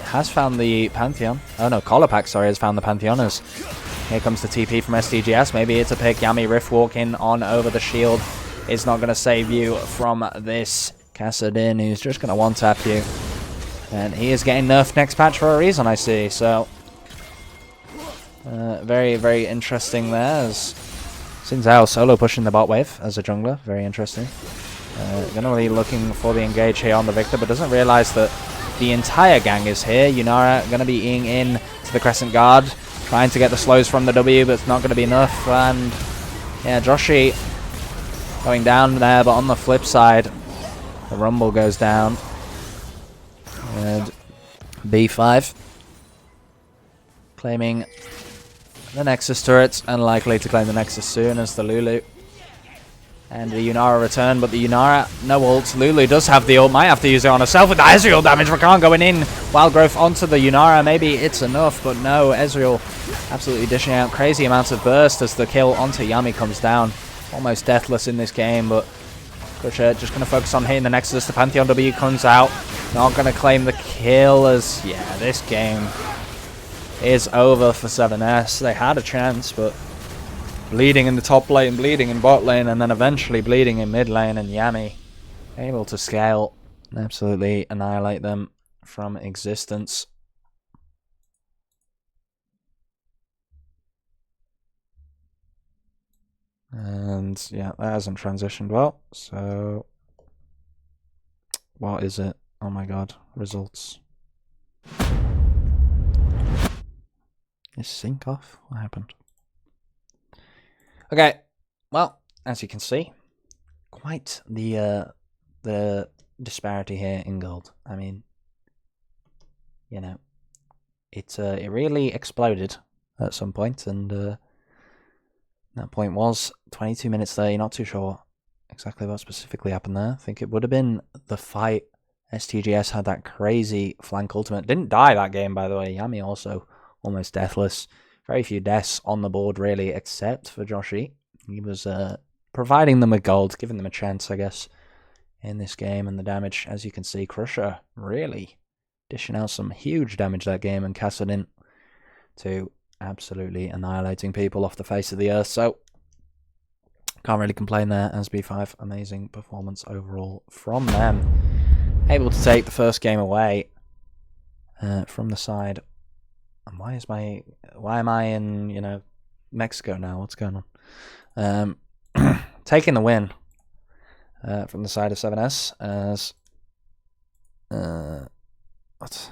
has found the Pantheon. Oh no, Colopack, sorry, has found the Pantheon. As here comes the TP from STGS. Maybe it's a pick. Yami Rift walking on over the shield is not going to save you from this Kassadin, who's just going to one-tap you. And he is getting nerfed next patch for a reason, I see. So, very, very interesting there. As Xin Zhao solo pushing the bot wave as a jungler. Very interesting. Gonna be looking for the engage here on the Victor, but doesn't realize that the entire gang is here. Yunara gonna be in to the Crescent Guard, trying to get the slows from the W, but it's not gonna be enough. And yeah, Joshi going down there, but on the flip side, the Rumble goes down. And B5 claiming the Nexus turrets, and likely to claim the Nexus soon as the Lulu and the Yunara return, but the Yunara, no ult. Lulu does have the ult, might have to use it on herself with the Ezreal damage. Rakan going in, Wild Growth onto the Yunara, maybe it's enough, but no, Ezreal absolutely dishing out crazy amounts of burst as the kill onto Yami comes down. Almost deathless in this game, but Crusher just going to focus on hitting the Nexus. The Pantheon W comes out, not going to claim the kill as, yeah, this game is over for 7S. They had a chance, but bleeding in the top lane, bleeding in bot lane, and then eventually bleeding in mid lane, and Yami able to scale and absolutely annihilate them from existence. And yeah, that hasn't transitioned well, so what is it? Oh my god, results. Is sync off? What happened? Okay, well, as you can see, quite the disparity here in gold. I mean, you know, it really exploded at some point, and that point was 22 minutes 30. Not too sure exactly what specifically happened there. I think it would have been the fight. STGS had that crazy flank ultimate. Didn't die that game, by the way. Yami also almost deathless. Very few deaths on the board, really, except for Joshi. He was providing them with gold, giving them a chance, I guess, in this game. And the damage, as you can see, Crusher really dishing out some huge damage that game, and Kassadin to absolutely annihilating people off the face of the earth. So, can't really complain there as B5. Amazing performance overall from them. Able to take the first game away from the side. And why am I in, you know, Mexico now? What's going on? Taking the win from the side of 7S as what?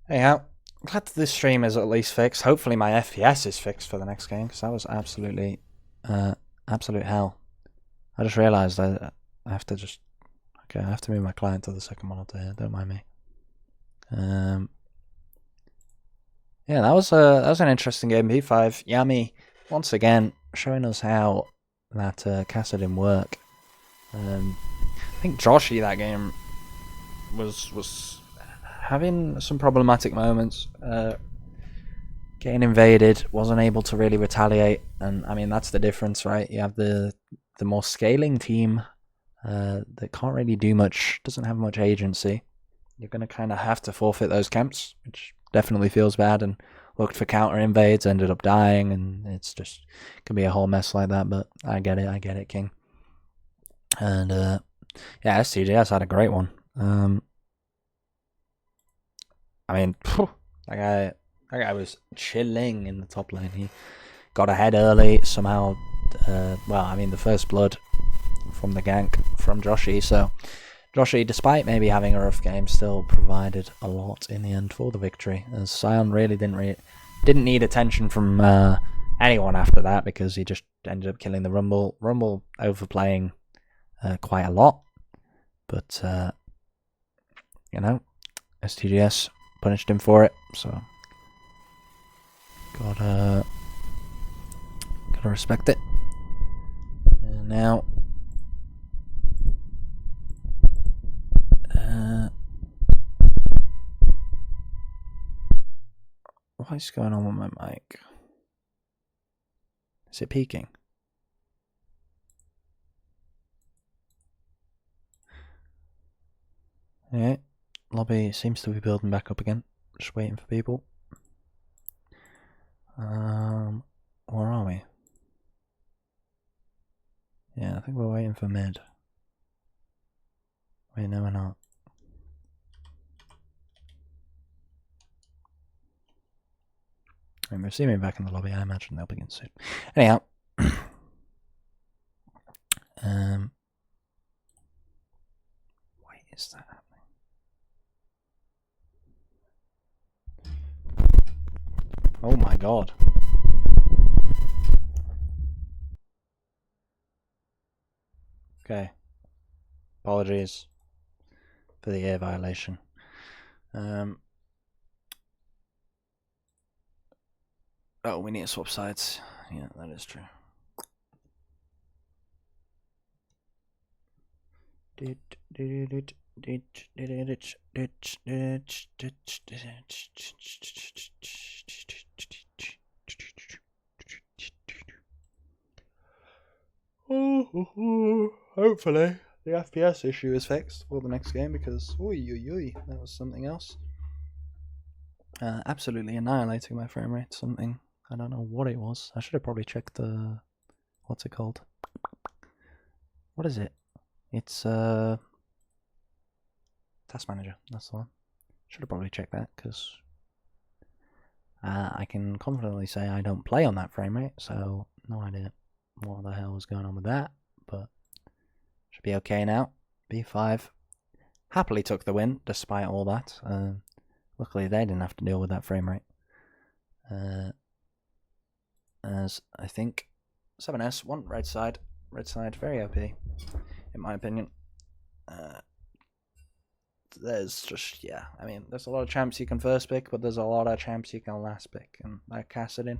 Anyhow, glad that this stream is at least fixed. Hopefully my FPS is fixed for the next game, because that was absolutely absolute hell. I just realised I have to just... Okay, I have to move my client to the second monitor here, don't mind me. Yeah, that was an interesting game. B5, Yami, once again, showing us how that Kassadin work. I think Joshi that game was having some problematic moments. Getting invaded, wasn't able to really retaliate, and I mean that's the difference, right? You have the more scaling team that can't really do much, doesn't have much agency. You're going to kind of have to forfeit those camps, which definitely feels bad, and looked for counter invades, ended up dying, and it's just can be a whole mess like that. But I get it, King. And yeah, STGS had a great one. I mean, that guy was chilling in the top lane. He got ahead early somehow. Well, I mean, the first blood from the gank from Joshi. So Joshi, despite maybe having a rough game, still provided a lot in the end for the victory. As Sion really didn't need attention from anyone after that, because he just ended up killing the Rumble. Rumble overplaying quite a lot. But you know, STGS punished him for it, so gotta respect it. And now what is going on with my mic? Is it peaking? Yeah, lobby seems to be building back up again. Just waiting for people. Where are we? Yeah, I think we're waiting for mid. Wait, no, we're not. We'll see me back in the lobby. I imagine they'll begin soon. Anyhow, why is that happening? Oh my god. Okay. Apologies for the air violation. Oh, we need to swap sides. Yeah, that is true. Hopefully the FPS issue is fixed for the next game, because that was something else. Absolutely annihilating my frame rate. Something, I don't know what it was. I should have probably checked the, what's it called? What is it? It's Task Manager. That's the one. Should have probably checked that, because I can confidently say I don't play on that frame rate, so no idea what the hell was going on with that, but should be okay now. B5 happily took the win despite all that. Luckily they didn't have to deal with that frame rate. As I think 7S, one red side, very OP, in my opinion. There's just, yeah, I mean, there's a lot of champs you can first pick, but there's a lot of champs you can last pick, and that Kassadin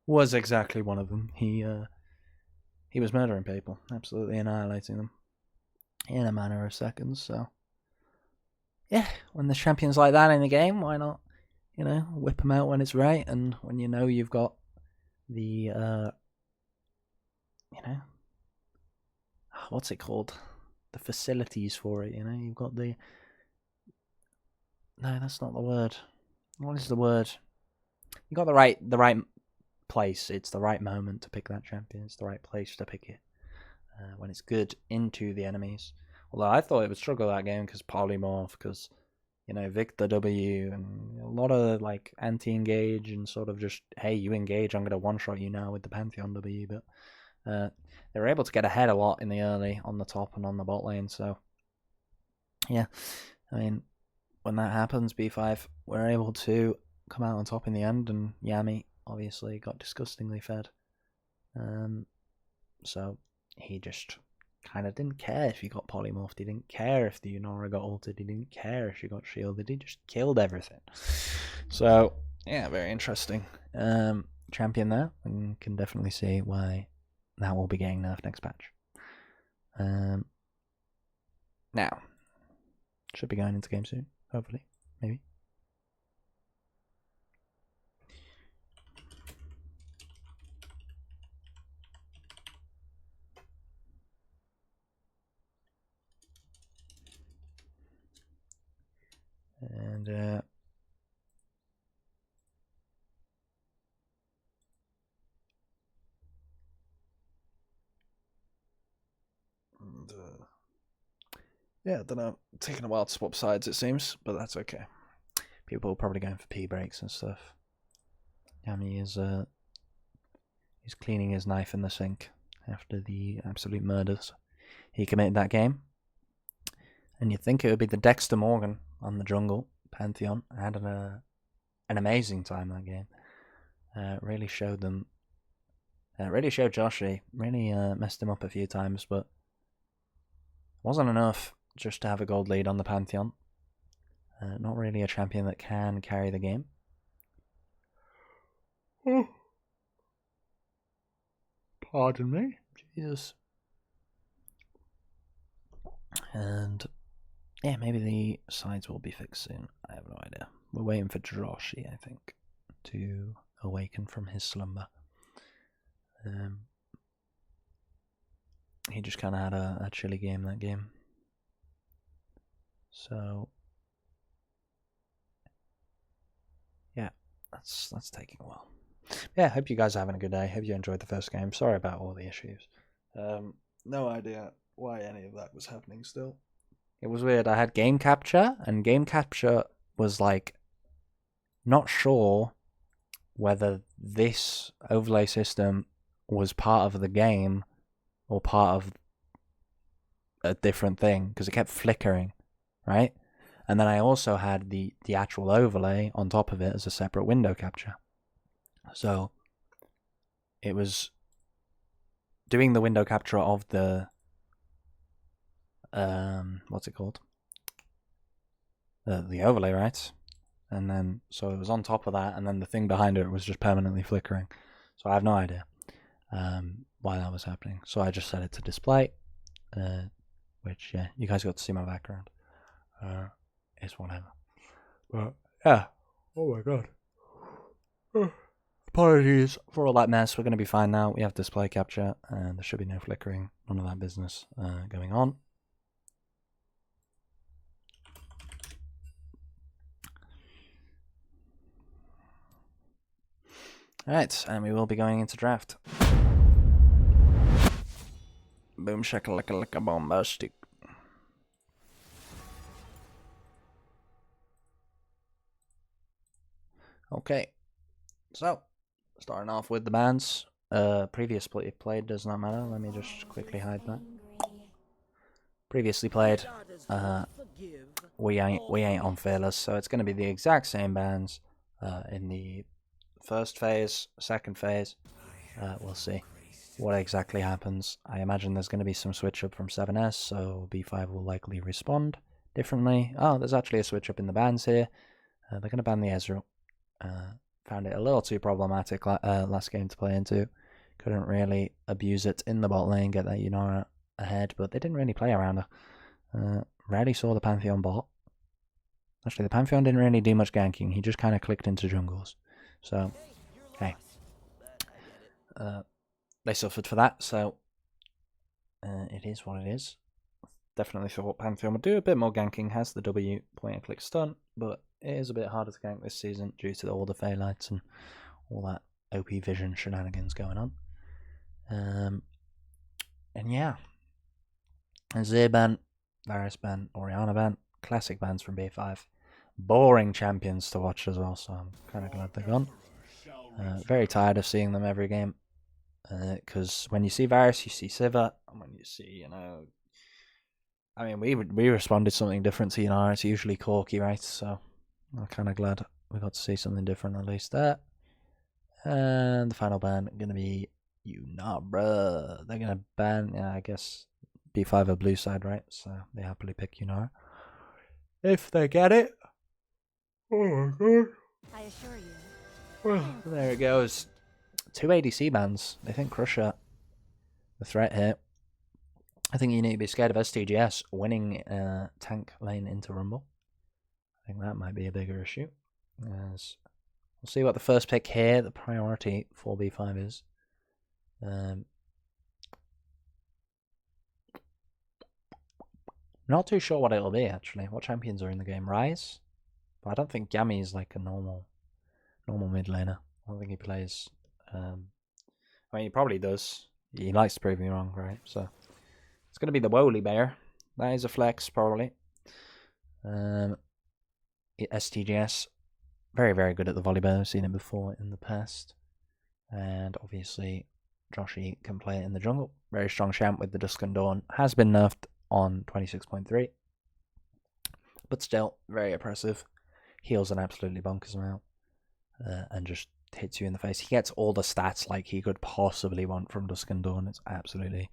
was exactly one of them. He was murdering people, absolutely annihilating them in a matter of seconds. So yeah, when there's champions like that in the game, why not, you know, whip them out when it's right, and when you know you've got the you know, what's it called, the facilities for it, you know, you've got the, no, that's not the word, what is the word, you got the right place, it's the right moment to pick that champion, it's the right place to pick it, when it's good into the enemies. Although I thought it would struggle that game because polymorph, because, you know, Victor W and a lot of like anti-engage and sort of just, hey, you engage, I'm going to one-shot you now with the Pantheon W, but they were able to get ahead a lot in the early on the top and on the bot lane, so yeah, I mean, when that happens, B5 were able to come out on top in the end, and Yami obviously got disgustingly fed. So he just kind of didn't care if he got polymorphed, he didn't care if the Yunara got ulted, he didn't care if she got shielded, he just killed everything. So yeah, very interesting champion there, and can definitely see why that will be getting nerfed next patch. Now, should be going into game soon, hopefully, maybe. And yeah, I don't know. Taking a while to swap sides, it seems, but that's okay. People are probably going for P breaks and stuff. Yami is he's cleaning his knife in the sink after the absolute murders he committed that game. And you'd think it would be the Dexter Morgan on the jungle Pantheon. I had an amazing time that game. Really showed them. Really showed Joshi. Really messed him up a few times, but wasn't enough just to have a gold lead on the Pantheon. Not really a champion that can carry the game. Oh. Pardon me. Jesus. And yeah, maybe the sides will be fixed soon. I have no idea. We're waiting for Droshi, I think, to awaken from his slumber. He just kind of had a chilly game that game. So yeah, that's taking a while. Yeah, hope you guys are having a good day. Hope you enjoyed the first game. Sorry about all the issues. No idea why any of that was happening still. It was weird. I had game capture, and game capture was like not sure whether this overlay system was part of the game or part of a different thing, because it kept flickering, right? And then I also had the actual overlay on top of it as a separate window capture. So it was doing the window capture of the what's it called? The overlay, right? And then so it was on top of that, and then the thing behind it was just permanently flickering. So I have no idea why that was happening. So I just set it to display, which yeah, you guys got to see my background. It's whatever. But yeah, oh my god. Apologies for all that mess. We're going to be fine now. We have display capture, and there should be no flickering. None of that business going on. Alright, and we will be going into draft. Boom shakalaka bombastic. Okay, so starting off with the bands. Previously played does not matter. Let me just quickly hide that. Previously played. We ain't on Fearless, so it's going to be the exact same bands in the first phase, second phase. We'll see what exactly happens. I imagine there's going to be some switch up from 7S, so B5 will likely respond differently. Oh, there's actually a switch up in the bans here. They're going to ban the Ezreal. Found it a little too problematic last game to play into. Couldn't really abuse it in the bot lane, get that Yunara ahead, but they didn't really play around her. Rarely saw the Pantheon bot. Actually, the Pantheon didn't really do much ganking. He just kind of clicked into jungles. So, hey. They suffered for that, so it is what it is. Definitely thought Pantheon would do a bit more ganking. Has the W point and click stun, but it is a bit harder to gank this season due to all the Phaelites and all that OP vision shenanigans going on. And yeah, Azir ban, Varus ban, Orianna ban, classic bans from B5. Boring champions to watch as well, so I'm kind of glad they're gone. Very tired of seeing them every game, because when you see Varus, you see Siva, and when you see, you know, I mean, we responded something different to Yunara. It's usually Corki, right? So I'm kind of glad we got to see something different at least there. And the final ban gonna be Yunara. They're gonna ban, yeah, I guess B5 are blue side, right? So they happily pick Yunara if they get it. Oh my god! I assure you. Well, there it goes. 2 ADC bans. They think Crusher the threat here. I think you need to be scared of STGS winning tank lane into Rumble. I think that might be a bigger issue. As we'll see what the first pick here, the priority for B5 is. Not too sure what it'll be, actually. What champions are in the game? Ryze? But I don't think Yami is like a normal mid laner. I don't think he plays... I mean, he probably does. He likes to prove me wrong, right? So it's going to be the Woolly Bear. That is a flex, probably. STGS, very, very good at the volley bear. I've seen it before in the past. And obviously, Droshi can play it in the jungle. Very strong champ with the Dusk and Dawn. Has been nerfed on 26.3. But still, very oppressive. Heals an absolutely bonkers amount. And just hits you in the face. He gets all the stats like he could possibly want from Dusk and Dawn. It's absolutely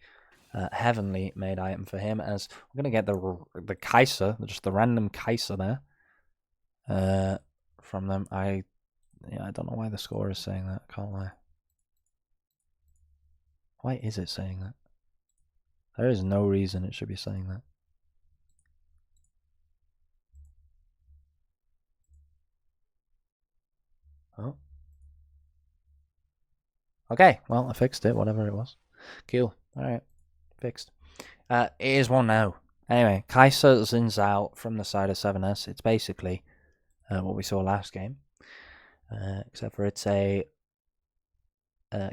heavenly made item for him, as we're going to get the Kaiser, just the random Kaiser there from them. I don't know why the score is saying that, can't lie. Why is it saying that? There is no reason it should be saying that. Oh. Okay, well, I fixed it, whatever it was. Cool. Alright, fixed. It is 1-0. Anyway, Kaiser zins out from the side of 7S. It's basically what we saw last game. Except for it's a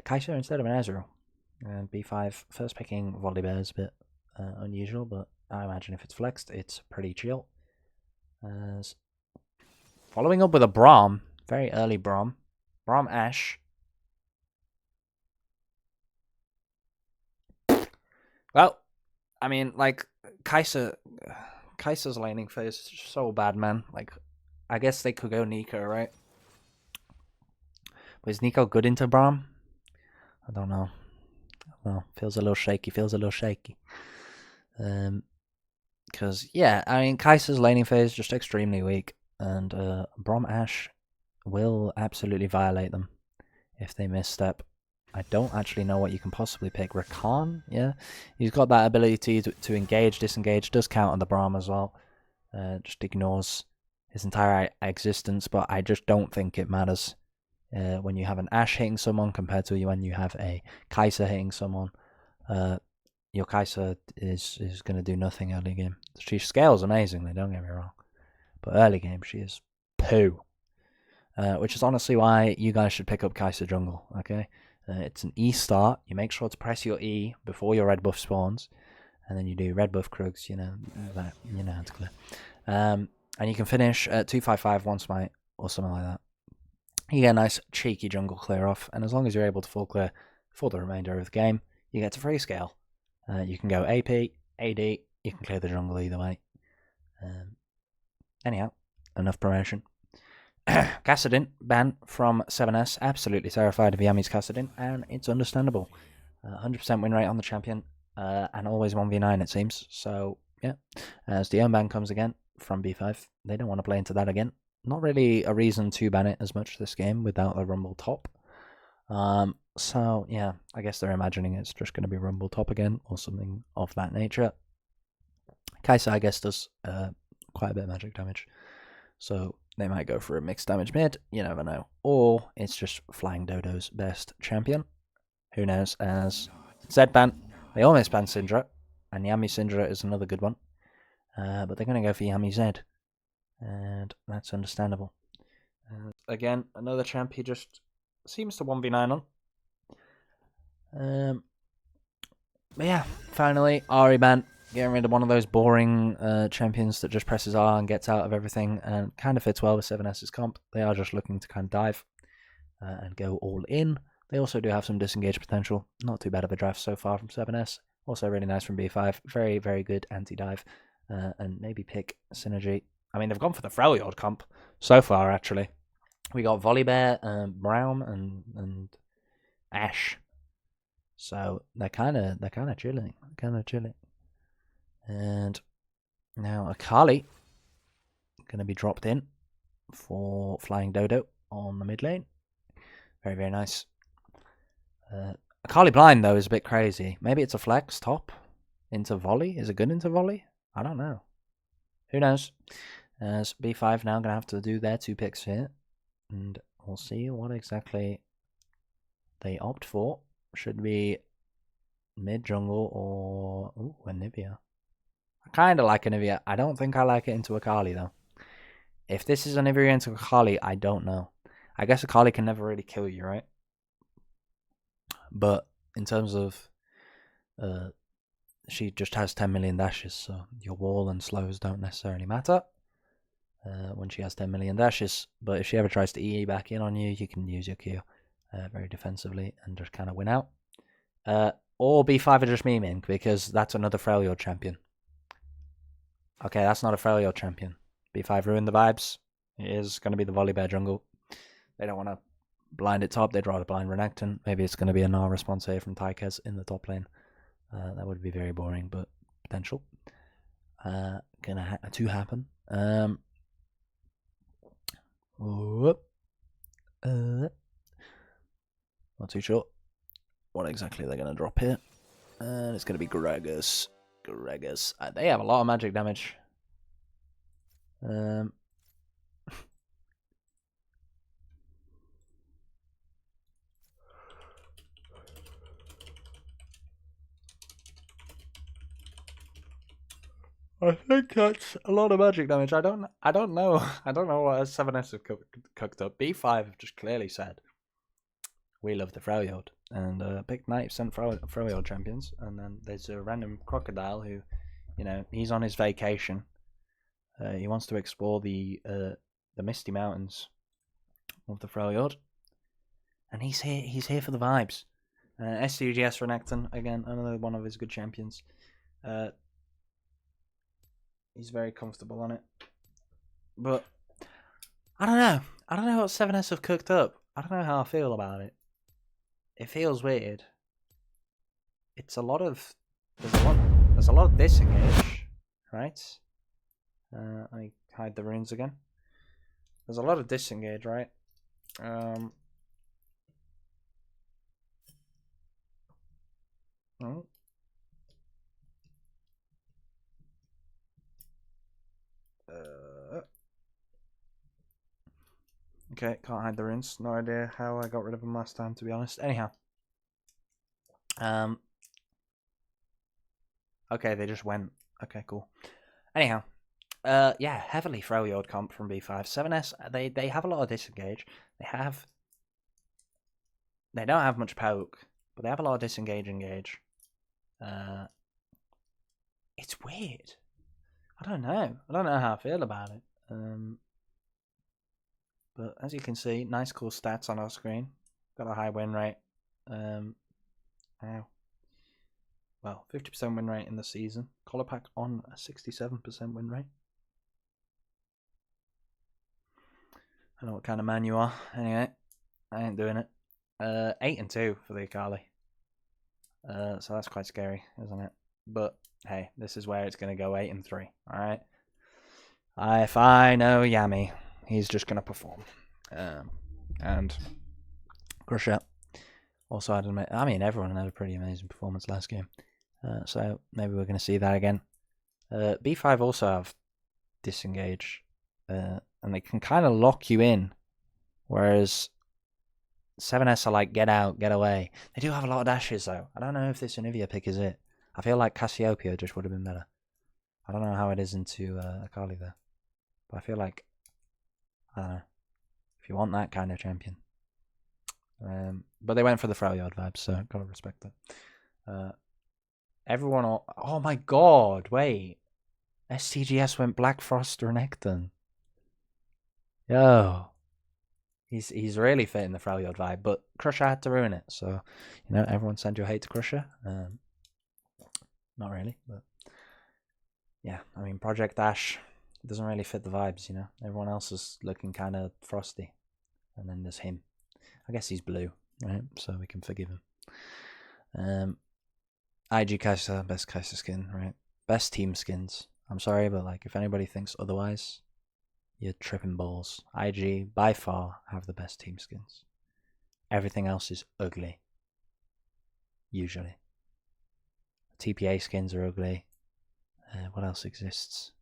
Kaiser instead of an Ezreal. And B5, first picking Volibear is a bit unusual, but I imagine if it's flexed, it's pretty chill. As following up with a Braum, very early Braum. Braum Ash. Well, I mean, like, Kaiser's laning phase is just so bad, man. Like, I guess they could go Nico, right? But is Nico good into Braum? I don't know. Well, feels a little shaky. Because, yeah, I mean, Kaiser's laning phase is just extremely weak. And Braum Ash will absolutely violate them if they misstep. I don't actually know what you can possibly pick. Rakan, yeah. He's got that ability to engage, disengage. Does count on the Braum as well. Just ignores his entire existence, but I just don't think it matters when you have an Ashe hitting someone compared to when you have a Kaiser hitting someone. Your Kaiser is going to do nothing early game. She scales amazingly, don't get me wrong. But early game, she is poo. Which is honestly why you guys should pick up Kaiser Jungle, okay? It's an E start. You make sure to press your E before your red buff spawns, and then you do red buff Krugs. You know how to clear. And you can finish at 255 one smite or something like that. You get a nice cheeky jungle clear off, and as long as you're able to full clear for the remainder of the game, you get to free scale. You can go AP, AD. You can clear the jungle either way. Anyhow, enough promotion. Kassadin ban from 7S. Absolutely terrified of Yami's Kassadin, and it's understandable. 100% win rate on the champion, and always 1v9 it seems. So yeah, as the ban comes again from B5, they don't want to play into that again. Not really a reason to ban it as much this game without a Rumble top. So yeah, I guess they're imagining it's just going to be Rumble top again or something of that nature. Kai'Sa, I guess, does quite a bit of magic damage, so they might go for a mixed damage mid, you never know. Or it's just Flying Dodo's best champion. Who knows? As Zed ban, they almost banned Syndra, and Yami Syndra is another good one. But they're going to go for Yami Zed, and that's understandable. Again, another champ he just seems to 1v9 on. But yeah, finally, Ari ban. Getting rid of one of those boring champions that just presses R and gets out of everything, and kind of fits well with 7S's comp. They are just looking to kind of dive and go all in. They also do have some disengage potential. Not too bad of a draft so far from 7S. Also really nice from B5. Very, very good anti-dive. And maybe pick Synergy. I mean, they've gone for the Freljord comp so far, actually. We got Volibear, Braum, and Ashe. So they're kind of chilling. And now Akali going to be dropped in for Flying Dodo on the mid lane. Very, very nice. Akali blind, though, is a bit crazy. Maybe it's a flex top into volley. Is it good into volley? I don't know. Who knows? As B5 now going to have to do their 2 picks here. And we'll see what exactly they opt for. Should be mid jungle or Anivia. I kind of like Anivia. I don't think I like it into Akali, though. If this is Anivia into Akali, I don't know. I guess Akali can never really kill you, right? But in terms of... she just has 10 million dashes, so your wall and slows don't necessarily matter when she has 10 million dashes. But if she ever tries to EE back in on you, you can use your Q very defensively and just kind of win out. Or B5 are just memeing, because that's another Freljord champion. Okay, that's not a Freljord champion. B5 ruined the vibes. It is going to be the Volibear jungle. They don't want to blind it top. They'd rather blind Renekton. Maybe it's going to be a null response here from Taikes in the top lane. That would be very boring, but potential. Gonna to happen. Whoop. Not too sure what exactly they're gonna drop here. And it's gonna be Gregus. Gregus. They have a lot of magic damage. I think that's a lot of magic damage. I don't know. I don't know what a 7S have cooked up. B5 have just clearly said we love the Freljord and picked 90% Freljord champions. And then there's a random crocodile who, you know, he's on his vacation. He wants to explore the misty mountains of the Freljord, and he's here. He's here for the vibes. SCGS Renekton, again, another one of his good champions. He's very comfortable on it. But I don't know. I don't know what 7S have cooked up. I don't know how I feel about it. It feels weird. It's a lot of there's a lot of disengage, right? Let me hide the runes again. There's a lot of disengage, right? Oh. Okay, can't hide the runes. No idea how I got rid of them last time, to be honest. Anyhow. Okay, they just went. Okay, cool. Anyhow. Yeah, heavily Freljord comp from B5. 7S, they have a lot of disengage. They don't have much poke, but they have a lot of disengage engage. It's weird. I don't know. I don't know how I feel about it. But as you can see, nice cool stats on our screen. Got a high win rate. Ow. Well, 50% win rate in the season. Collar pack on a 67% win rate. I know what kind of man you are. Anyway, I ain't doing it. 8-2 for the Akali. So that's quite scary, isn't it? But hey, this is where it's going to go 8-3. All right. If I know Yami, he's just going to perform. And Crusher also had everyone had a pretty amazing performance last game. So maybe we're going to see that again. B5 also have disengage. And they can kind of lock you in. Whereas 7S are like, get out, get away. They do have a lot of dashes, though. I don't know if this Anivia pick is it. I feel like Cassiopeia just would have been better. I don't know how it is into Akali, though. But I feel like, I don't know, if you want that kind of champion. But they went for the Freljord vibes, so gotta respect that. Everyone, oh my god, wait. STGS went Black Frost Renekton. Yo. He's really fitting the Freljord vibe, but Crusher had to ruin it. So, you know, everyone send your hate to Crusher. Not really, but yeah, I mean, Project Ash doesn't really fit the vibes, you know. Everyone else is looking kind of frosty, and then there's him. I guess he's blue, right? So we can forgive him. IG Kaiser, best Kaiser skin, right? Best team skins. I'm sorry, but like, if anybody thinks otherwise, you're tripping balls. IG, by far, have the best team skins. Everything else is ugly. Usually. TPA skins are ugly. What else exists?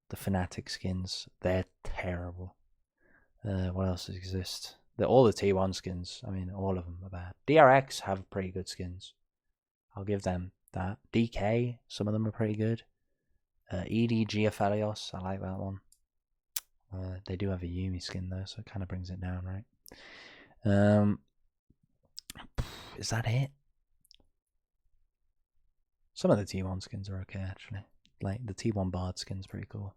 The Fnatic skins, they're terrible. What else exists? All the T1 skins, I mean, all of them are bad. DRX have pretty good skins. I'll give them that. DK, some of them are pretty good. EDG Aphelios, I like that one. They do have a Yumi skin though, so it kind of brings it down, right? Is that it? Some of the T1 skins are okay, actually. Like the T1 Bard skin's pretty cool.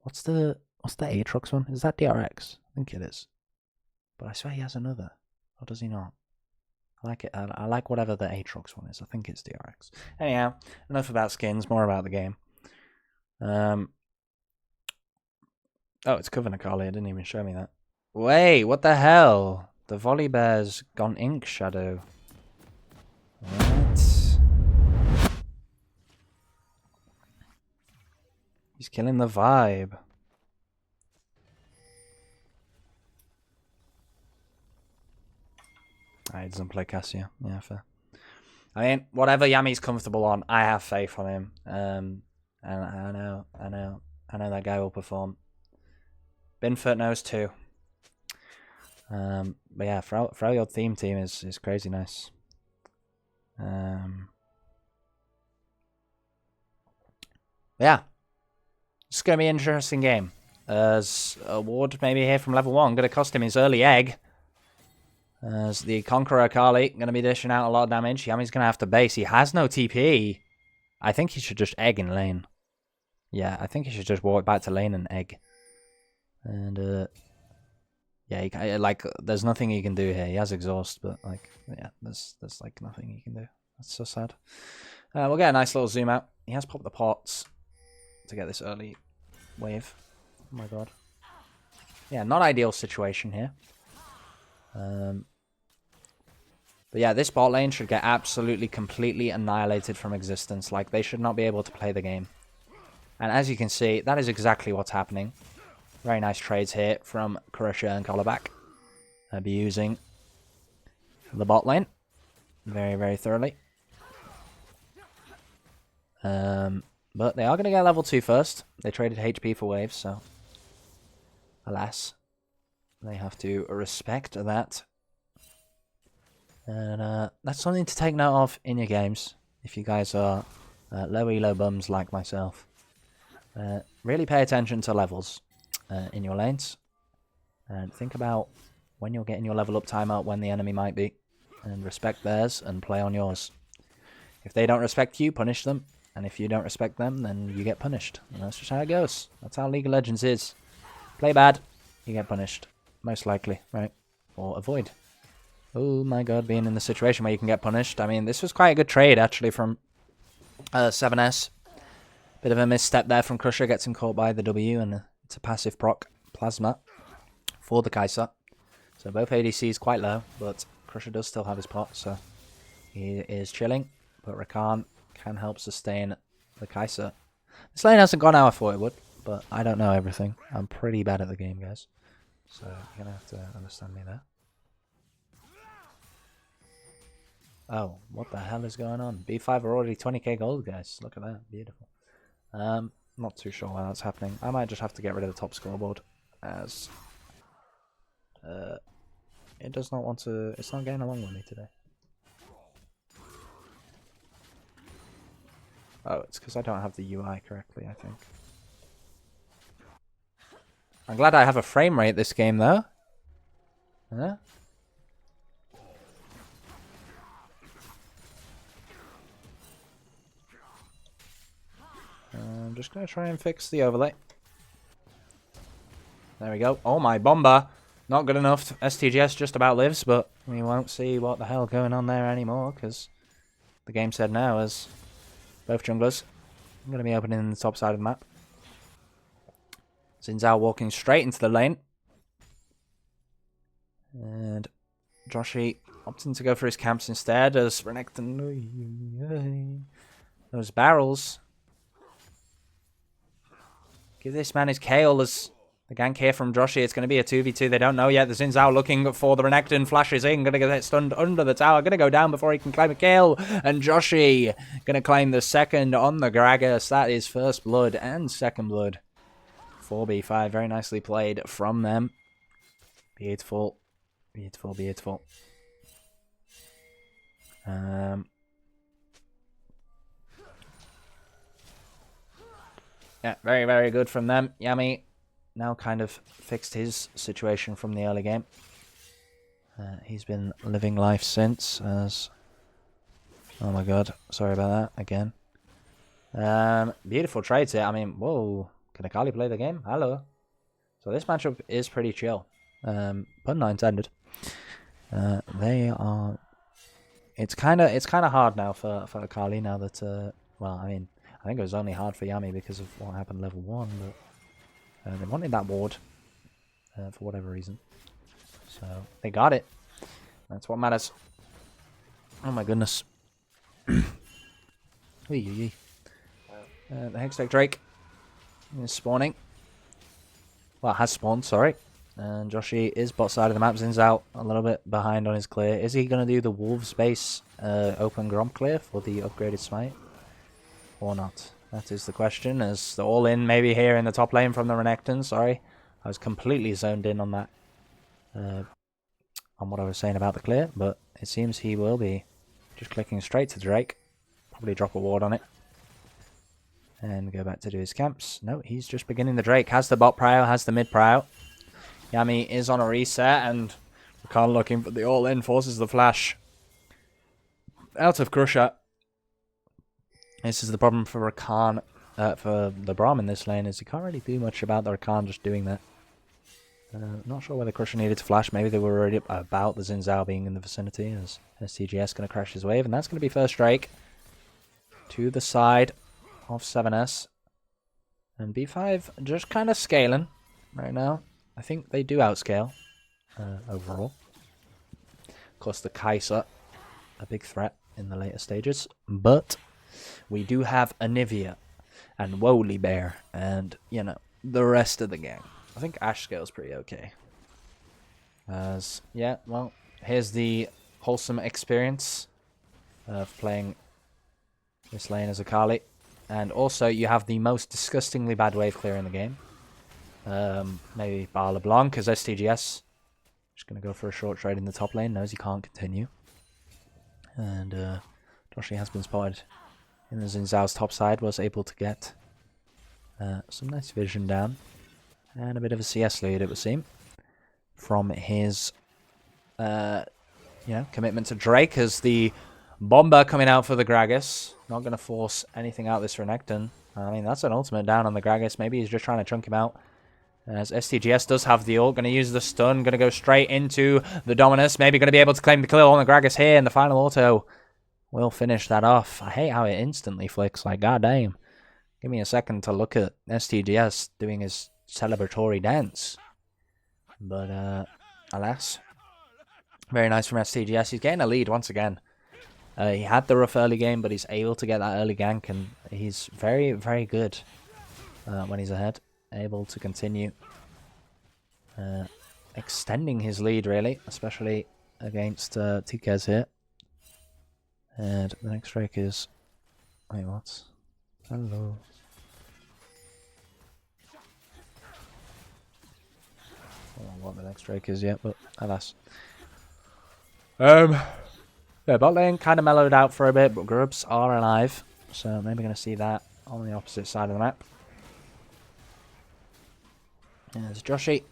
What's the Aatrox one? Is that DRX? I think it is. But I swear he has another. Or does he not? I like it. I like whatever the Aatrox one is. I think it's DRX. Anyhow, enough about skins, more about the game. Oh, it's Coven Akali. It didn't even show me that. Wait, what the hell? The Volley Bear's gone Ink Shadow. What? He's killing the vibe. He doesn't play Cassia. Yeah, fair. I mean, whatever Yami's comfortable on, I have faith on him. And I know that guy will perform. Binford knows too. But yeah, Freljord theme team is crazy nice. Yeah, it's gonna be an interesting game. As a ward maybe here from level 1, gonna cost him his early egg. As the Conqueror Akali gonna be dishing out a lot of damage. Yami's gonna have to base. He has no TP. I think he should just egg in lane. Yeah, I think he should just walk back to lane and egg. And yeah, like there's nothing he can do here. He has exhaust, but like yeah, there's like nothing he can do. That's so sad. We'll get a nice little zoom out. He has popped the pots to get this early wave. Oh my god. Yeah, not ideal situation here. But yeah, this bot lane should get absolutely, completely annihilated from existence. Like, they should not be able to play the game. And as you can see, that is exactly what's happening. Very nice trades here from Crusher and Collarback. Abusing the bot lane very, very thoroughly. But they are going to get level 2 first. They traded HP for waves, so alas, they have to respect that. And that's something to take note of in your games if you guys are low elo bums like myself. Really pay attention to levels in your lanes, and think about when you're getting your level up timeout, when the enemy might be, and respect theirs and play on yours. If they don't respect you, punish them, and if you don't respect them, then you get punished. And that's just how it goes. That's how League of Legends is. Play bad, you get punished, most likely, right? Or avoid. Oh my god, being in the situation where you can get punished. I mean, this was quite a good trade, actually, from 7S. Bit of a misstep there from Crusher. Gets him caught by the W, and it's a passive proc plasma for the Kai'Sa. So both ADCs quite low, but Crusher does still have his pot, so he is chilling. But Rakan can help sustain the Kai'Sa. This lane hasn't gone how I thought it would, but I don't know everything. I'm pretty bad at the game, guys. So you're going to have to understand me there. Oh, what the hell is going on? B5 are already 20k gold, guys. Look at that. Beautiful. Not too sure why that's happening. I might just have to get rid of the top scoreboard, as it does not want to. It's not getting along with me today. Oh, it's because I don't have the UI correctly, I think. I'm glad I have a frame rate this game, though. Huh? I'm just going to try and fix the overlay. There we go. Oh, my bomber. Not good enough. STGS just about lives, but we won't see what the hell going on there anymore, because the game said now as both junglers are going to be opening in the top side of the map. Xin Zhao walking straight into the lane. And Joshi opting to go for his camps instead as Renekton. Those barrels. Give this man his Kale as the gank here from Joshi. It's going to be a 2v2. They don't know yet. The Xin Zhao looking for the Renekton. Flashes in. Going to get stunned under the tower. Going to go down before he can claim a kill. And Joshi going to claim the second on the Gragas. That is first blood and second blood. 4b5. Very nicely played from them. Beautiful. Beautiful, beautiful. Yeah, very, very good from them. Yami now kind of fixed his situation from the early game. He's been living life since as... Oh my god, sorry about that again. Beautiful trades here. I mean, whoa. Can Akali play the game? Hello. So this matchup is pretty chill. Pun not intended. They are... It's kind of hard now for Akali now that... well, I mean... I think it was only hard for Yami because of what happened level 1, but they wanted that ward for whatever reason. So they got it. That's what matters. Oh my goodness. The Hextech Drake is spawning. Well, has spawned, sorry. And Joshi is bot side of the map. Zin's out a little bit behind on his clear. Is he going to do the Wolves base open Grom clear for the upgraded smite? Or not? That is the question. As the all-in maybe here in the top lane from the Renekton. Sorry. I was completely zoned in on that. On what I was saying about the clear. But it seems he will be just clicking straight to Drake. Probably drop a ward on it. And go back to do his camps. No, he's just beginning the Drake. Has the bot prio, has the mid prio. Yami is on a reset, and Rakan looking for the all-in, forces the flash out of Crusher. This is the problem for Rakan, for the Braum in this lane, is he can't really do much about the Rakan just doing that. Not sure whether Crusher needed to flash. Maybe they were worried about the Xin Zhao being in the vicinity, as STGS going to crash his wave, and that's going to be first Drake to the side of 7S. And B5 just kind of scaling right now. I think they do outscale overall. Of course, the Kai'Sa, a big threat in the later stages. But we do have Anivia and Woolly Bear and, you know, the rest of the gang. I think Ashe scale's pretty okay. As, yeah, well, here's the wholesome experience of playing this lane as a Kali. And also, you have the most disgustingly bad wave clear in the game. Maybe Bar LeBlanc, because STGS just going to go for a short trade in the top lane. Knows he can't continue. And Joshi has been spotted in the Xin Zhao's top side. Was able to get some nice vision down. And a bit of a CS lead, it would seem. From his commitment to Drake as the Bomber coming out for the Gragas. Not going to force anything out this Renekton. I mean, that's an ultimate down on the Gragas. Maybe he's just trying to chunk him out. As STGS does have the ult. Going to use the stun. Going to go straight into the Dominus. Maybe going to be able to claim the kill on the Gragas here. And the final auto will finish that off. I hate how it instantly flicks. Like, goddamn. Give me a second to look at STGS doing his celebratory dance. But, alas. Very nice from STGS. He's getting a lead once again. He had the rough early game, but he's able to get that early gank, and he's very, very good when he's ahead. Able to continue extending his lead, really, especially against TK's here. And the next Drake is... Wait, what? Hello. I don't know what the next Drake is yet, but alas. Yeah, bot lane kind of mellowed out for a bit, but Grubs are alive. So maybe going to see that on the opposite side of the map. There's Joshi.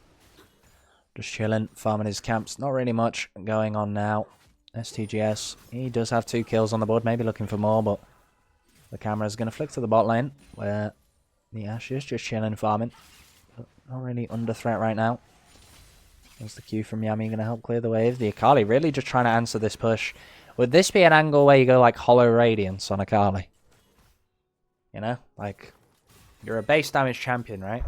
Just chilling, farming his camps. Not really much going on now. STGS, he does have 2 kills on the board. Maybe looking for more, but the camera is going to flick to the bot lane, where the Ashe is just chilling, farming. But not really under threat right now. There's the Q from Yami going to help clear the wave. The Akali really just trying to answer this push. Would this be an angle where you go like Hollow Radiance on Akali? You know? Like, you're a base damage champion, right?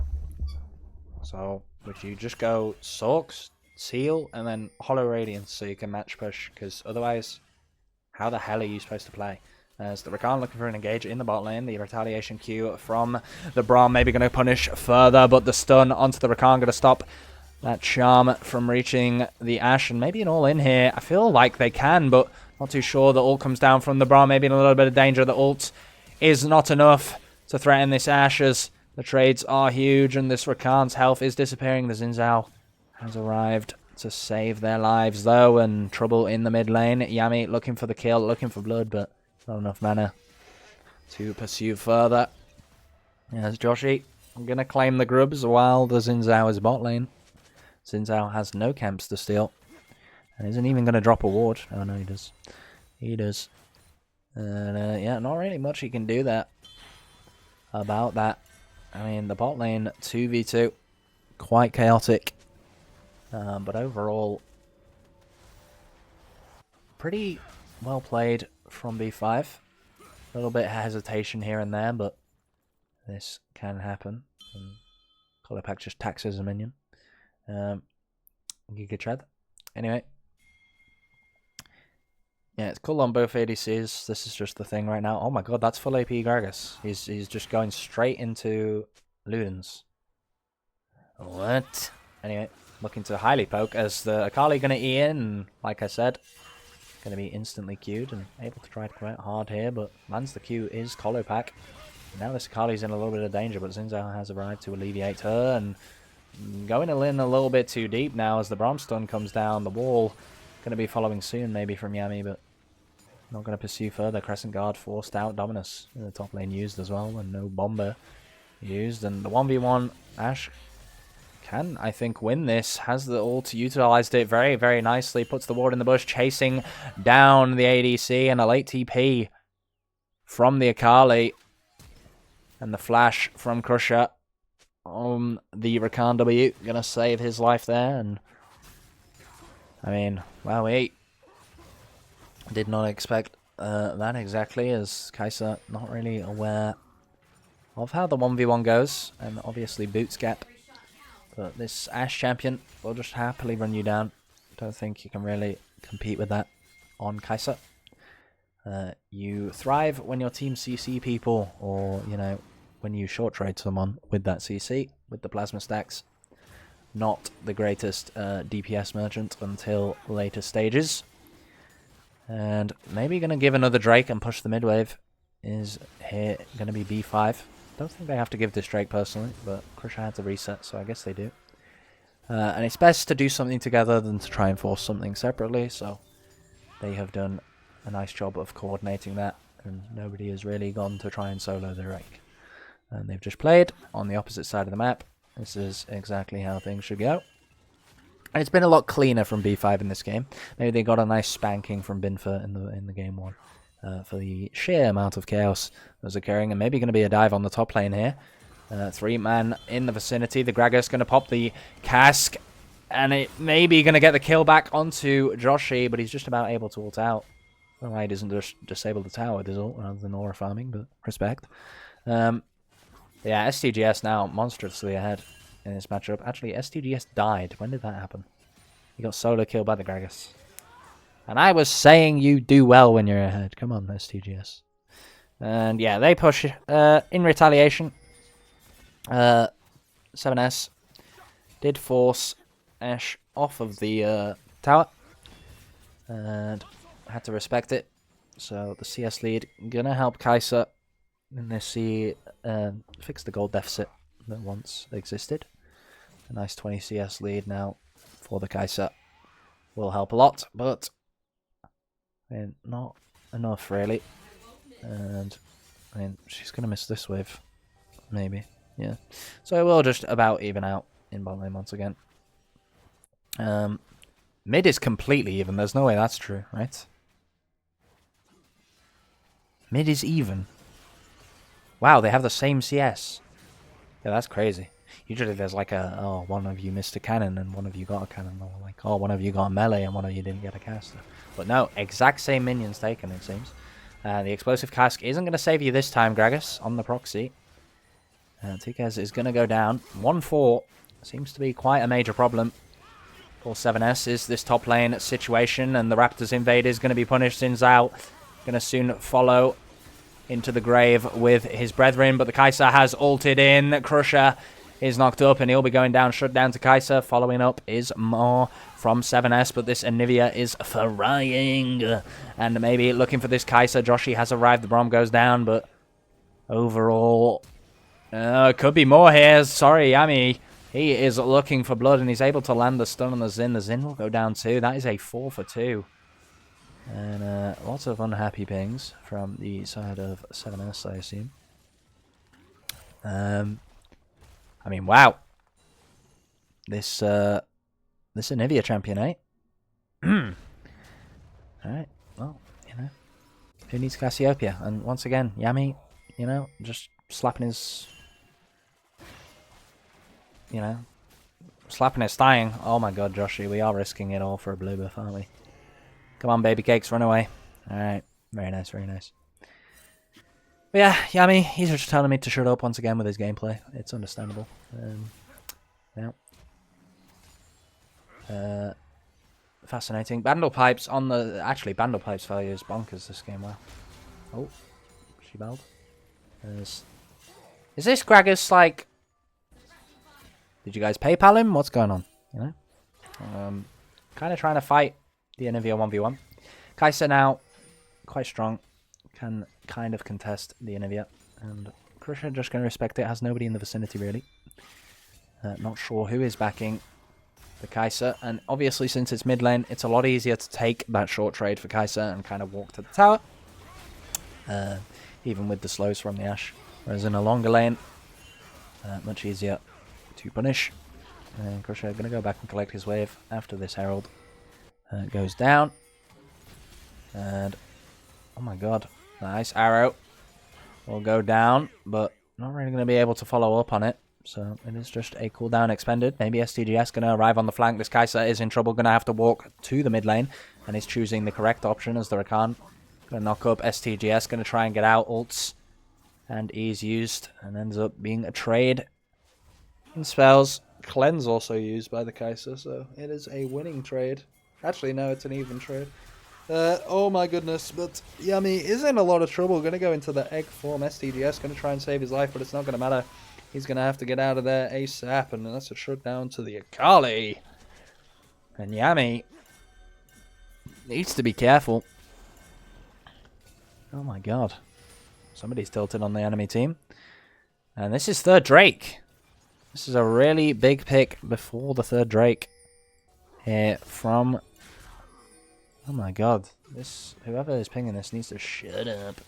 So, would you just go Sorks, Seal, and then Hollow Radiance so you can match push? Because otherwise, how the hell are you supposed to play? As the Rakan looking for an engage in the bot lane. The retaliation Q from the Braum maybe going to punish further, but the stun onto the Rakan going to stop that charm from reaching the Ashe, and maybe an all-in here. I feel like they can, but not too sure. The ult comes down from the Braum, maybe in a little bit of danger. The ult is not enough to threaten this Ashe, as the trades are huge, and this Rakan's health is disappearing. The Xin Zhao has arrived to save their lives, though, and trouble in the mid lane. Yami looking for the kill, looking for blood, but not enough mana to pursue further. There's Joshi. I'm going to claim the Grubs while the Xin Zhao is bot lane. Xin Zhao has no camps to steal. And isn't even going to drop a ward. Oh, no, he does. He does. And, yeah, not really much he can do there about that. I mean, the bot lane 2v2. Quite chaotic. But overall, pretty well played from B5. A little bit of hesitation here and there, but this can happen. Colorpack just taxes a minion. Giga Tread. Anyway. Yeah, it's cool on both ADCs. This is just the thing right now. Oh my god, that's full AP Gragas. He's just going straight into Ludens. What? Anyway, looking to highly poke as the Akali going to E in. And like I said, going to be instantly queued and able to try to come out hard here. But lands the Q is Colo Pack. Now this Akali's in a little bit of danger, but Xin has arrived to alleviate her. And going in a little bit too deep now as the Braum stun comes down. The wall going to be following soon maybe from Yami, but not going to pursue further. Crescent Guard forced out. Dominus in the top lane used as well, and no Bomber used. And the 1v1, Ashe can, I think, win this. Has the ult, utilized it very, very nicely. Puts the ward in the bush, chasing down the ADC, and a late TP from the Akali. And the flash from Crusher on the Rakan W. Going to save his life there. And I mean, wow, we did not expect that exactly, as Kai'Sa not really aware of how the 1v1 goes. And obviously boots gap. But this Ashe champion will just happily run you down. Don't think you can really compete with that on Kai'Sa. You thrive when your team CC people, or, you know, when you short trade someone with that CC, with the plasma stacks. Not the greatest DPS merchant until later stages. And maybe going to give another Drake and push the mid wave. Is here going to be B5. Don't think they have to give this Drake personally, but Crusher had to reset, so I guess they do. And it's best to do something together than to try and force something separately, so they have done a nice job of coordinating that, and nobody has really gone to try and solo the Drake. And they've just played on the opposite side of the map. This is exactly how things should go. And it's been a lot cleaner from B5 in this game. Maybe they got a nice spanking from Binfer in the game one. For the sheer amount of chaos that was occurring, and maybe going to be a dive on the top lane here. 3-man in the vicinity. The Gragas going to pop the cask, and it may be going to get the kill back onto Joshi, but he's just about able to ult out. I don't know why he doesn't just disable the tower with his ult rather than aura farming, but respect. Yeah, STGS now monstrously ahead in this matchup. Actually, STGS died. When did that happen? He got solo killed by the Gragas. And I was saying you do well when you're ahead. Come on, STGS. And yeah, they push in retaliation. 7S did force Ashe off of the tower. And had to respect it. So the CS lead gonna help Kai'Sa in this fix the gold deficit that once existed. A nice 20 CS lead now for the Kai'Sa will help a lot, but not enough really. And I mean, she's gonna miss this wave, maybe. Yeah. So it will just about even out in bot lane once again. Mid is completely even. There's no way that's true, right? Mid is even. Wow, they have the same CS. Yeah, that's crazy. Usually there's like oh, one of you missed a cannon and one of you got a cannon. Or like, oh, one of you got a melee and one of you didn't get a caster. But no, exact same minions taken, it seems. The explosive cask isn't going to save you this time, Gragas, on the proxy. Tikez is going to go down. 1-4 seems to be quite a major problem for 7S. Is this top lane situation, and the Raptors invade is going to be punished. Xin Zhao going to soon follow into the grave with his brethren, but the Kai'Sa has ulted in. Crusher is knocked up, and he'll be going down. Shut down to Kai'Sa. Following up is more from 7S, but this Anivia is frying. And maybe looking for this Kai'Sa. Joshi has arrived. The Braum goes down, but overall, could be more here. Sorry, Yami. He is looking for blood, and he's able to land the stun on the Xin. The Xin will go down too. That is a 4 for 2. And lots of unhappy pings from the side of 7S, I assume. I mean, wow. This Anivia champion, eh? Alright, well, you know. Who needs Cassiopeia? And once again, Yami, you know, just slapping his... You know, slapping his thigh. Oh my god, Joshi, we are risking it all for a blue buff, aren't we? Come on, baby cakes, run away. Alright, very nice, very nice. But yeah, Yami, he's just telling me to shut up once again with his gameplay. It's understandable. Yeah. fascinating. Bandle Pipes on the... Actually, Bandle Pipes value is bonkers this game. Wow. Oh, she belled. Is this Gragas, like... Did you guys PayPal him? What's going on? You know? Kind of trying to fight the Anivia 1v1. Kai'Sa now, quite strong. Can kind of contest the Anivia. And Crusher just going to respect it. Has nobody in the vicinity, really. Not sure who is backing the Kai'Sa. And obviously, since it's mid lane, it's a lot easier to take that short trade for Kai'Sa and kind of walk to the tower. Even with the slows from the Ashe. Whereas in a longer lane, much easier to punish. And Crusher going to go back and collect his wave after this Herald goes down. And, oh my god, nice arrow. Will go down, but not really going to be able to follow up on it. So it is just a cooldown expended. Maybe STGS going to arrive on the flank. This Kai'Sa is in trouble, going to have to walk to the mid lane. And is choosing the correct option as the Rakan. Going to knock up STGS, going to try and get out ults. And E's used, and ends up being a trade. In spells, Cleanse also used by the Kai'Sa, so it is a winning trade. Actually, no, it's an even trade. Oh my goodness, but Yummy is in a lot of trouble. Going to go into the egg form. STGS going to try and save his life, but it's not going to matter. He's going to have to get out of there ASAP, and that's a shutdown to the Akali. And Yummy needs to be careful. Oh my god. Somebody's tilted on the enemy team. And this is third Drake. This is a really big pick before the third Drake. Here from... Oh my god. Whoever is pinging this needs to shut up.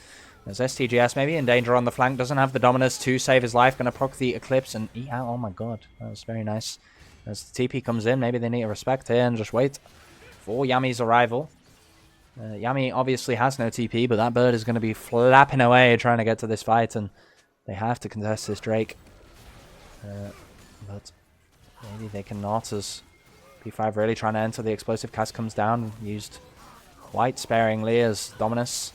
There's STGS maybe in danger on the flank. Doesn't have the Dominus to save his life. Going to proc the Eclipse and eat out. Oh my god. That was very nice. As the TP comes in, maybe they need to respect here and just wait for Yami's arrival. Yami obviously has no TP, but that bird is going to be flapping away trying to get to this fight, and they have to contest this Drake. But maybe they cannot, as P5 really trying to enter. The explosive cast comes down, used quite sparingly as Dominus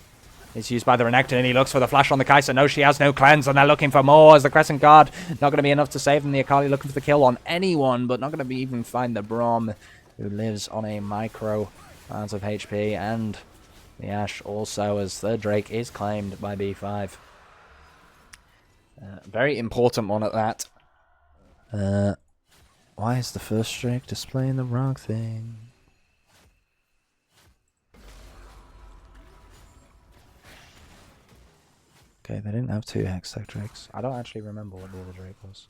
is used by the Renekton, and he looks for the flash on the Kai'Sa. No, she has no cleanse, and they're looking for more as the Crescent Guard not going to be enough to save them. The Akali looking for the kill on anyone, but not going to be even find the Braum, who lives on a micro amount of HP, and the Ashe also, as third Drake is claimed by B5. Very important one at that. Why is the first Drake displaying the wrong thing? Okay, they didn't have two Hextech Drakes. I don't actually remember what the other Drake was.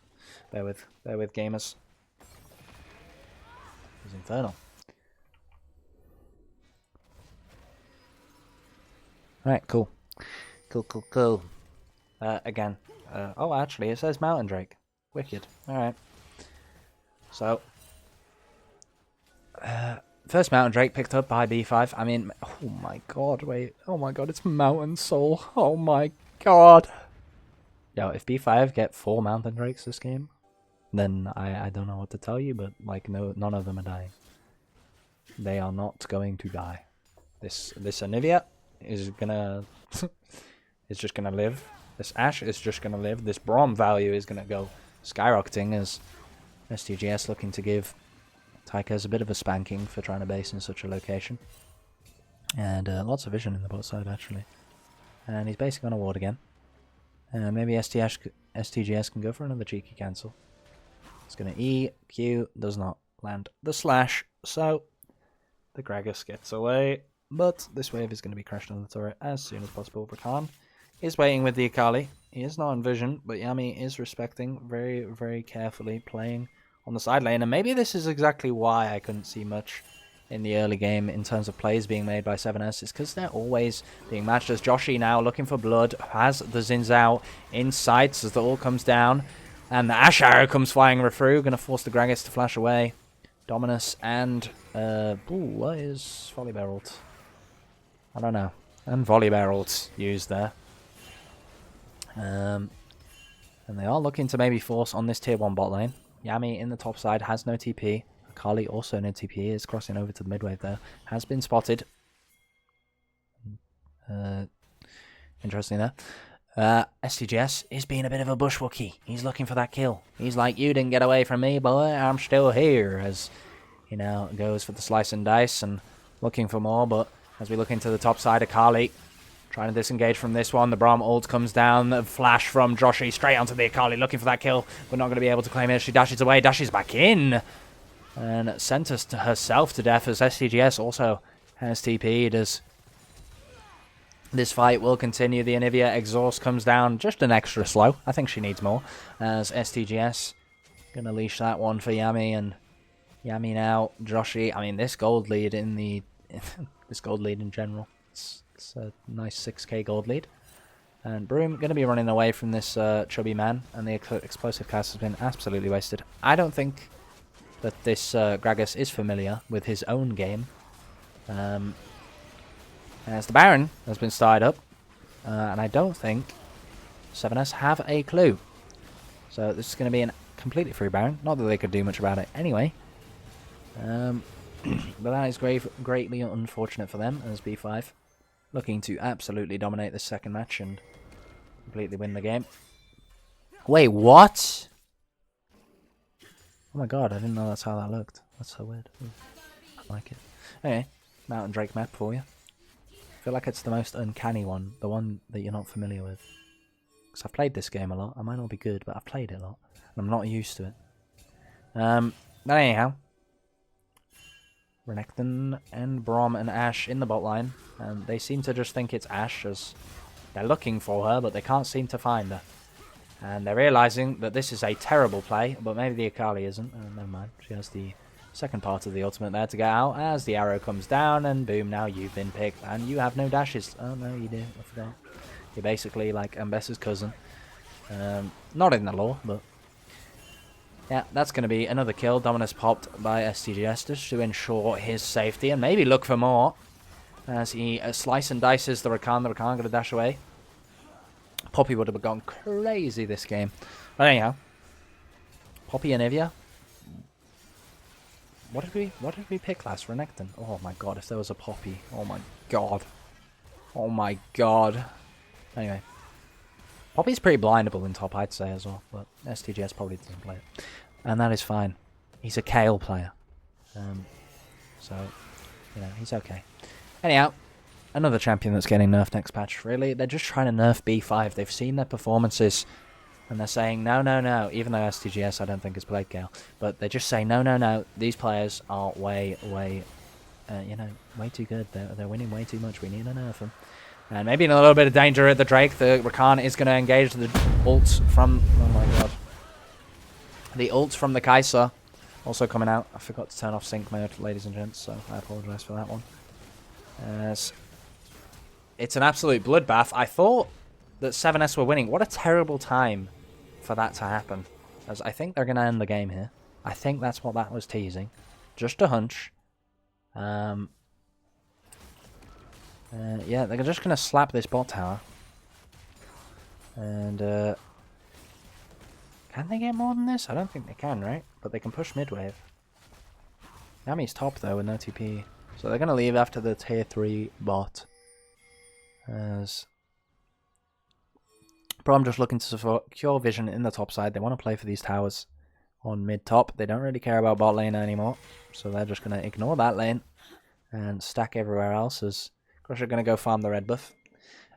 Bear with gamers. It was Infernal. Alright, cool. Cool. Again. Oh, actually, it says Mountain Drake. Wicked. Alright. So. First Mountain Drake picked up by B5. I mean, oh my god, wait. Oh my god, it's Mountain Soul. Oh my god. Yo, if B5 get 4 Mountain Drakes this game, then I don't know what to tell you, but like none of them are dying. They are not going to die. This Anivia is gonna is just gonna live. This Ashe is just gonna live. This Braum value is gonna go skyrocketing as STGS looking to give Tychus a bit of a spanking for trying to base in such a location. And lots of vision in the bot side actually. And he's basically on a ward again. Maybe STGS can go for another cheeky cancel. It's gonna E, Q, does not land the slash, so the Gragas gets away. But this wave is going to be crashed on the turret as soon as possible. Rakan is waiting with the Akali. He is not on vision, but Yami is respecting very, very carefully, playing on the side lane. And maybe this is exactly why I couldn't see much in the early game in terms of plays being made by 7S. It's because they're always being matched. As Joshi now looking for blood, has the Xin Zhao in sights as the ult comes down. And the Ashe arrow comes flying through, going to force the Gragas to flash away. Dominus and... what is Volibear ult? I don't know. And Volibear ults used there. And they are looking to maybe force on this tier 1 bot lane. Yami in the top side has no TP. Akali also no TP. Is crossing over to the mid wave there. Has been spotted. Interesting there. STGS is being a bit of a bushwookie. He's looking for that kill. He's like, you didn't get away from me, boy. I'm still here. As He now goes for the slice and dice and looking for more, but as we look into the top side, Akali trying to disengage from this one. The Braum ult comes down. The flash from Joshi straight onto the Akali, looking for that kill, but not going to be able to claim it. She dashes away, dashes back in, and sent us to herself to death as STGS also has TP'd as this fight will continue. The Anivia exhaust comes down just an extra slow. I think she needs more, as STGS going to leash that one for Yami, and Yami now, Joshi. I mean, this gold lead in the this gold lead in general. It's a nice 6k gold lead. And Broom going to be running away from this chubby man, and the explosive cast has been absolutely wasted. I don't think that this Gragas is familiar with his own game. As the Baron has been started up, and I don't think 7S have a clue. So this is going to be a completely free Baron. Not that they could do much about it anyway. But that is greatly unfortunate for them, as B5 looking to absolutely dominate this second match and completely win the game. Wait, what? Oh my god, I didn't know that's how that looked. That's so weird. I like it. Anyway, Mountain Drake map for you. I feel like it's the most uncanny one, the one that you're not familiar with. Because I've played this game a lot. I might not be good, but I've played it a lot. And I'm not used to it. But anyhow, Renekton and Braum and Ashe in the bot line. And they seem to just think it's Ashe, as they're looking for her, but they can't seem to find her. And they're realizing that this is a terrible play, but maybe the Akali isn't. Never mind. She has the second part of the ultimate there to get out, as the arrow comes down, and boom, now you've been picked, and you have no dashes. Oh no, you do. I forgot. You're basically like Ambessa's cousin. Not in the lore, but yeah, that's going to be another kill. Dominus popped by STGS just to ensure his safety and maybe look for more. As he slice and dices the Rakan. The Rakan going to dash away. Poppy would have gone crazy this game. But anyhow, Poppy and Ivia. What did we pick last? Renekton. Oh my god, if there was a Poppy. Oh my god. Oh my god. Anyway. Poppy's pretty blindable in top, I'd say, as well. But STGS probably doesn't play it. And that is fine. He's a Kale player. So, you know, he's okay. Anyhow, another champion that's getting nerfed next patch. Really, they're just trying to nerf B5. They've seen their performances, and they're saying, no, no, no. Even though STGS, I don't think, has played Gale. But they just say, no, no, no. These players are way, you know, way too good. They're winning way too much. We need to nerf them. And maybe in a little bit of danger at the Drake. The Rakan is going to engage the ult from... Oh my god. The ult from the Kai'Sa also coming out. I forgot to turn off sync mode, ladies and gents, so I apologise for that one. As it's an absolute bloodbath. I thought that 7S were winning. What a terrible time for that to happen. As I think they're going to end the game here. I think that's what that was teasing. Just a hunch. Yeah, they're just going to slap this bot tower. And, can they get more than this? I don't think they can, right? But they can push mid-wave. Yami's top, though, with no TP. So they're going to leave after the tier 3 bot. As Braum just looking to secure vision in the top side. They want to play for these towers on mid-top. They don't really care about bot lane anymore. So they're just going to ignore that lane and stack everywhere else, as Crusher going to go farm the red buff.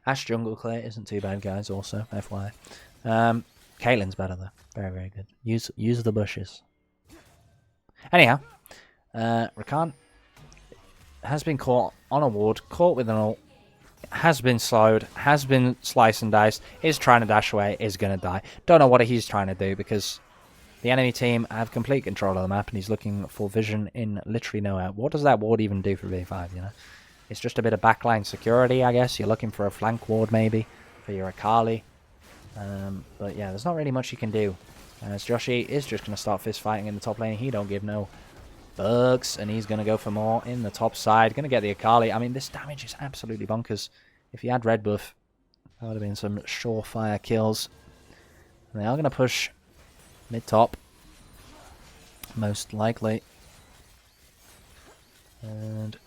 Ashe jungle clear isn't too bad, guys, also, FYI. Caitlyn's better, though. Very, very good. Use the bushes. Anyhow, Rakan has been caught on a ward, caught with an ult, has been slowed, has been sliced and diced, is trying to dash away, is going to die. Don't know what he's trying to do, because the enemy team have complete control of the map, and he's looking for vision in literally nowhere. What does that ward even do for V5, you know? It's just a bit of backline security, I guess. You're looking for a flank ward, maybe, for your Akali. But yeah, there's not really much you can do. As Joshi is just going to start fist fighting in the top lane. He don't give no bugs, and he's going to go for more in the top side. Going to get the Akali. I mean, this damage is absolutely bonkers. If he had red buff, that would have been some surefire kills. And they are going to push mid-top, most likely. And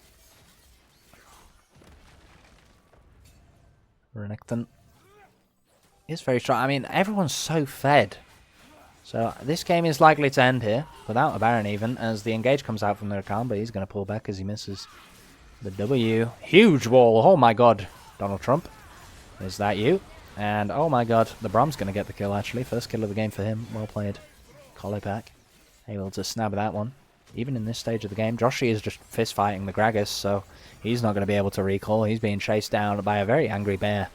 Renekton is very strong. I mean, everyone's so fed. So this game is likely to end here without a Baron even, as the engage comes out from the account, but he's going to pull back as he misses the W. Huge wall. Oh my god, Donald Trump. Is that you? And oh my god, the Brom's going to get the kill actually. First kill of the game for him. Well played. Kolipak able to snap that one. Even in this stage of the game, Joshi is just fist fighting the Gragas, so he's not going to be able to recall. He's being chased down by a very angry bear.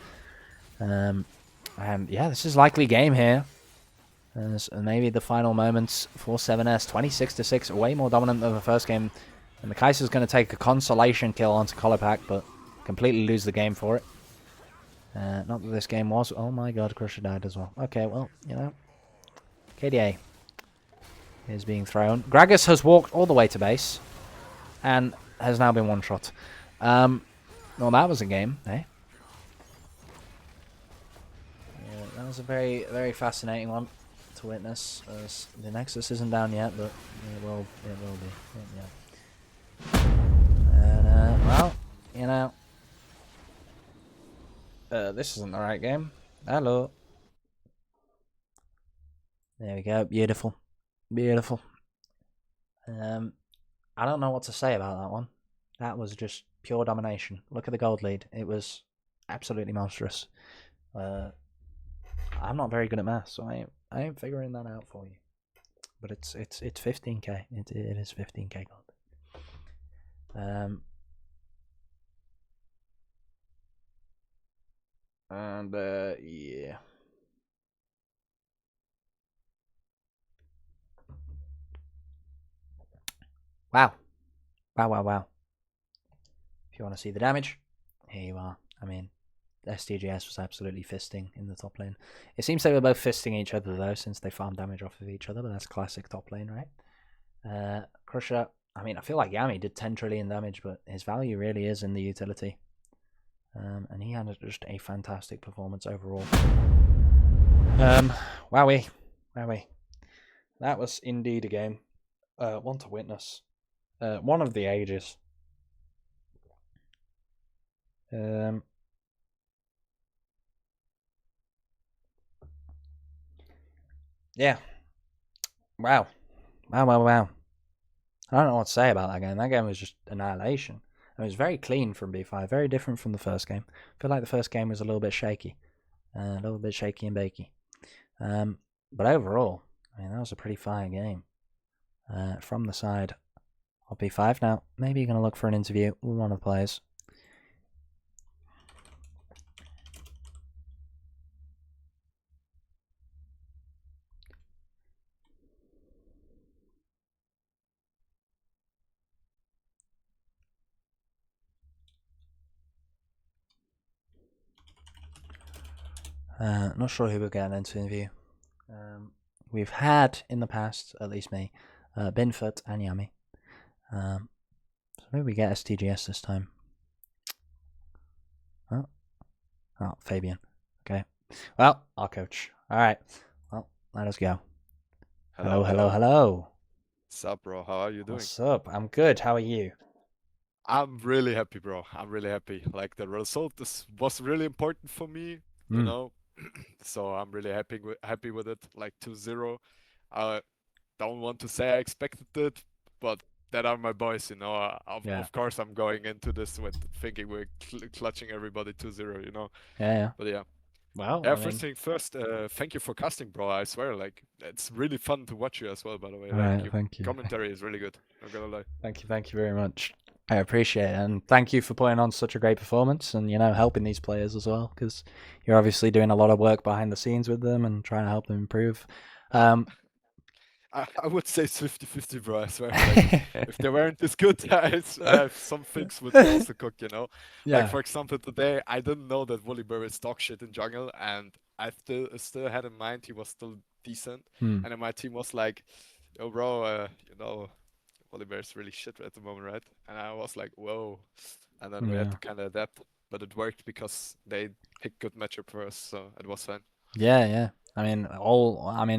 And yeah, this is likely game here. As maybe the final moments for 7S. 26-6, way more dominant than the first game. And the Kaiser's going to take a consolation kill onto Kolipak, but completely lose the game for it. Not that this game was. Oh my god, Crusher died as well. Okay, well, you know. KDA is being thrown. Gragas has walked all the way to base. And has now been one-shot. Well, that was a game, eh? Yeah, that was a very, very fascinating one to witness. As the Nexus isn't down yet, but it will be. Yeah. And, well, you know. This isn't the right game. Hello. There we go. Beautiful. Beautiful. I don't know what to say about that one. That was just pure domination. Look at the gold lead. It was absolutely monstrous. I'm not very good at maths, so I ain't figuring that out for you. But it's 15k. It is 15k gold. And yeah. Wow. Wow. If you want to see the damage, here you are. I mean, STGS was absolutely fisting in the top lane. It seems they were both fisting each other though, since they farm damage off of each other, but that's classic top lane, right? Crusher, I mean, I feel like Yami did 10 trillion damage, but his value really is in the utility. And he had just a fantastic performance overall. Wowee. That was indeed a game. One to witness. One of the ages. Yeah. Wow. I don't know what to say about that game. That game was just annihilation. It was very clean from B5, very different from the first game. I feel like the first game was a little bit shaky. A little bit shaky and bakey. But overall, I mean, that was a pretty fire game. From the side of B5. Now, maybe you're going to look for an interview with one of the players. Not sure who we'll get into interview. We've had in the past, at least me, Binfoot and Yami. So maybe we get STGS this time. Oh, Fabian. Okay. Well, our coach. All right. Well, let us go. Hello. What's up, bro? How are you doing? What's up? I'm good. How are you? I'm really happy, bro. I'm really happy. Like the result was really important for me, you know. So I'm really happy with it. Like 2-0. I don't want to say I expected it, but that are my boys, you know. Of course, I'm going into this with thinking we're clutching everybody 2-0, you know. Yeah. But yeah. Well, yeah, first thing first, thank you for casting, bro. I swear, like, it's really fun to watch you as well, by the way. Like, your thank you. Commentary is really good, not gonna lie. Thank you very much. I appreciate it, and thank you for putting on such a great performance and, you know, helping these players as well, because you're obviously doing a lot of work behind the scenes with them and trying to help them improve. I would say it's 50-50, bro. I swear. Like, if they weren't this good, some things would also cook, you know? Yeah. Like, for example, today, I didn't know that Volibear is dog shit in jungle, and I still had in mind he was still decent. And then my team was like, yo, bro, you know, Volibear is really shit at the moment, right? And I was like, whoa. And then we had to kind of adapt. But it worked because they picked good matchup for us, so it was fine. Yeah. I mean,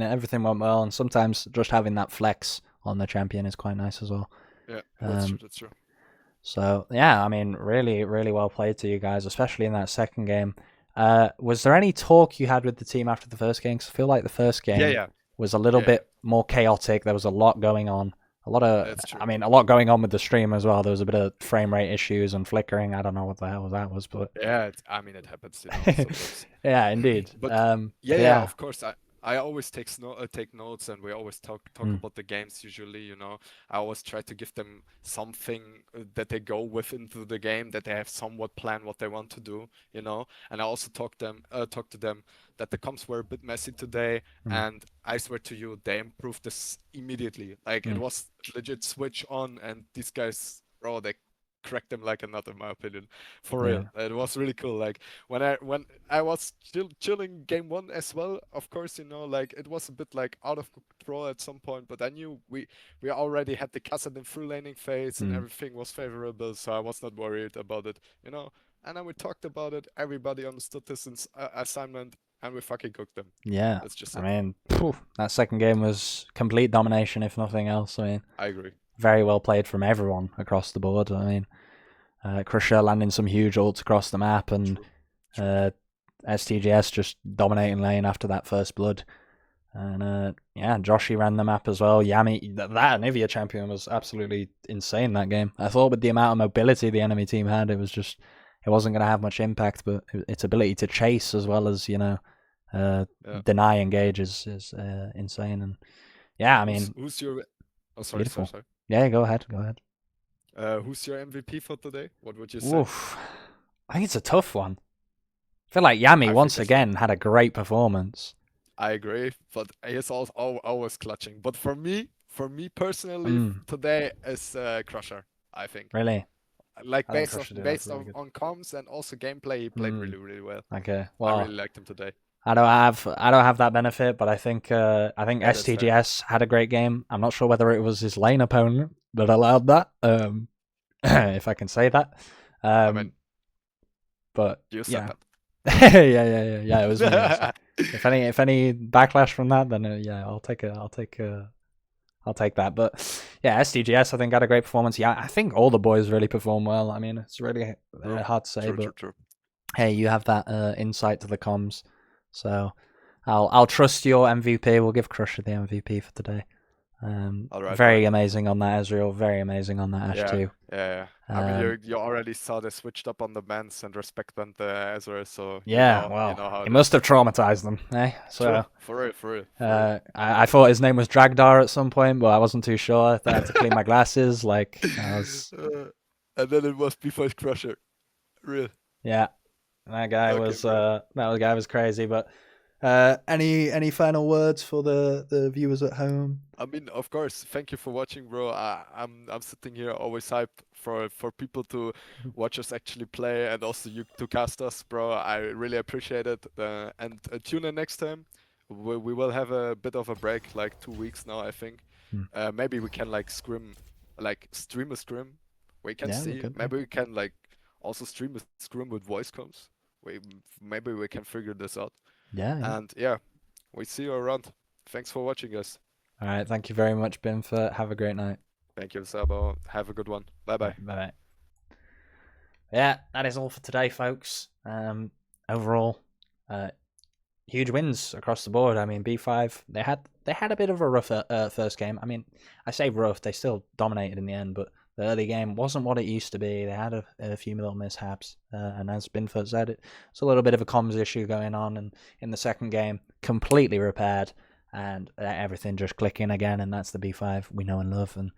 everything went well, and sometimes just having that flex on the champion is quite nice as well. Yeah, that's true. So yeah, I mean, really, really well played to you guys, especially in that second game. Was there any talk you had with the team after the first game? Because I feel like the first game, was a little Yeah, bit more chaotic. There was a lot going on. that's true. A lot going on with the stream as well. There was a bit of frame rate issues and flickering. I don't know what the hell that was, but Yeah, I mean it happens, sometimes. yeah, indeed. But But yeah, yeah, of course. I always take notes, and we always talk mm, about the games. Usually, I always try to give them something that they go with into the game, that they have somewhat plan what they want to do. And I also talk to them that the comps were a bit messy today, mm, and I swear to you, they improved this immediately. Like it mm, was legit switch on, and these guys, bro, they cracked them like a nut, in my opinion. For yeah, real, it was really cool. Like when I was chilling game one as well, of course, like it was a bit like out of control at some point, but I knew we already had the Cassidy in full laning phase and mm, everything was favorable, so I was not worried about it. And then we talked about it. Everybody understood this assignment, and we fucking cooked them. yeah. That's just I it. mean, phew, that second game was complete domination, if nothing else. I mean, I agree. very well played from everyone across the board. I mean, Crusher landing some huge ults across the map, and True. True. uh, STGS just dominating lane after that first blood. And yeah, Joshi ran the map as well. Yami, that Anivia champion was absolutely insane that game. I thought with the amount of mobility the enemy team had, it wasn't going to have much impact, but its ability to chase as well as Yeah. deny engage is insane. And yeah, I mean, Who's your? Oh, sorry, beautiful. sorry. Yeah, go ahead. Who's your MVP for today? What would you say? Oof, I think it's a tough one. I feel like Yami I once think again had a great performance. I agree, but he's also always clutching. But for me personally, Mm, today is Crusher. I think, really, like I think Crusher did look based really good. on comms and also gameplay, he played Mm, really really well. okay, I well, really liked him today. I don't have that benefit, but I think Yeah, that's fair. STGS had a great game. I'm not sure whether it was his lane opponent that allowed that, if I can say that. I mean, But you said yeah, that. yeah, it was me. Yes. If any backlash from that, then yeah, I'll take that. But yeah, STGS I think had a great performance. Yeah, I think all the boys really performed well. I mean, it's really True, hard to say, true, but true. hey, you have that insight to the comms, so I'll trust your MVP. We'll give Crusher the MVP for today. All right, Very bro. amazing on that Ezreal. Very amazing on that Ash Yeah, too. yeah. I mean, you already saw they switched up on the bans and respect banned the Ezra, so Yeah, you well, know how he it must is. have traumatized them, eh? True, So for real, for real, for real. I thought his name was Dragdar at some point, but I wasn't too sure. I had to clean my glasses. Like I was, And then it was B5 Crusher. Real. yeah, Okay, bro. that guy was crazy. But any final words for the viewers at home? I mean, of course, thank you for watching, bro. I'm sitting here always hyped for people to watch us actually play and also you to cast us, bro. I really appreciate it. And tune in next time. We will have a bit of a break, like 2 weeks now, I think. Hmm. Maybe we can stream a scrim. We can Yeah, we see. could. Maybe we can also stream a scrim with voice comms. Maybe we can figure this out. Yeah, yeah. And yeah, we see you around. Thanks for watching, guys. All right. Thank you very much, Binford. Have a great night. Thank you, Sabo. Have a good one. Bye bye. Bye. Yeah, that is all for today, folks. Overall, huge wins across the board. I mean, B5 they had a bit of a rough first game. I mean, I say rough, they still dominated in the end, but the early game wasn't what it used to be. They had a few little mishaps, and as Binford said, it's a little bit of a comms issue going on. And in the second game, completely repaired, and everything just clicking again. And that's the B5 we know and love. And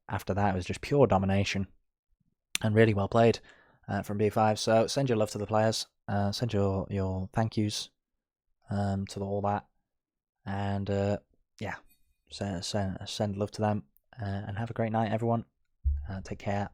after that, it was just pure domination, and really well played from B5. So send your love to the players. Send your thank yous to all that, and yeah, send love to them, and have a great night, everyone. Take care.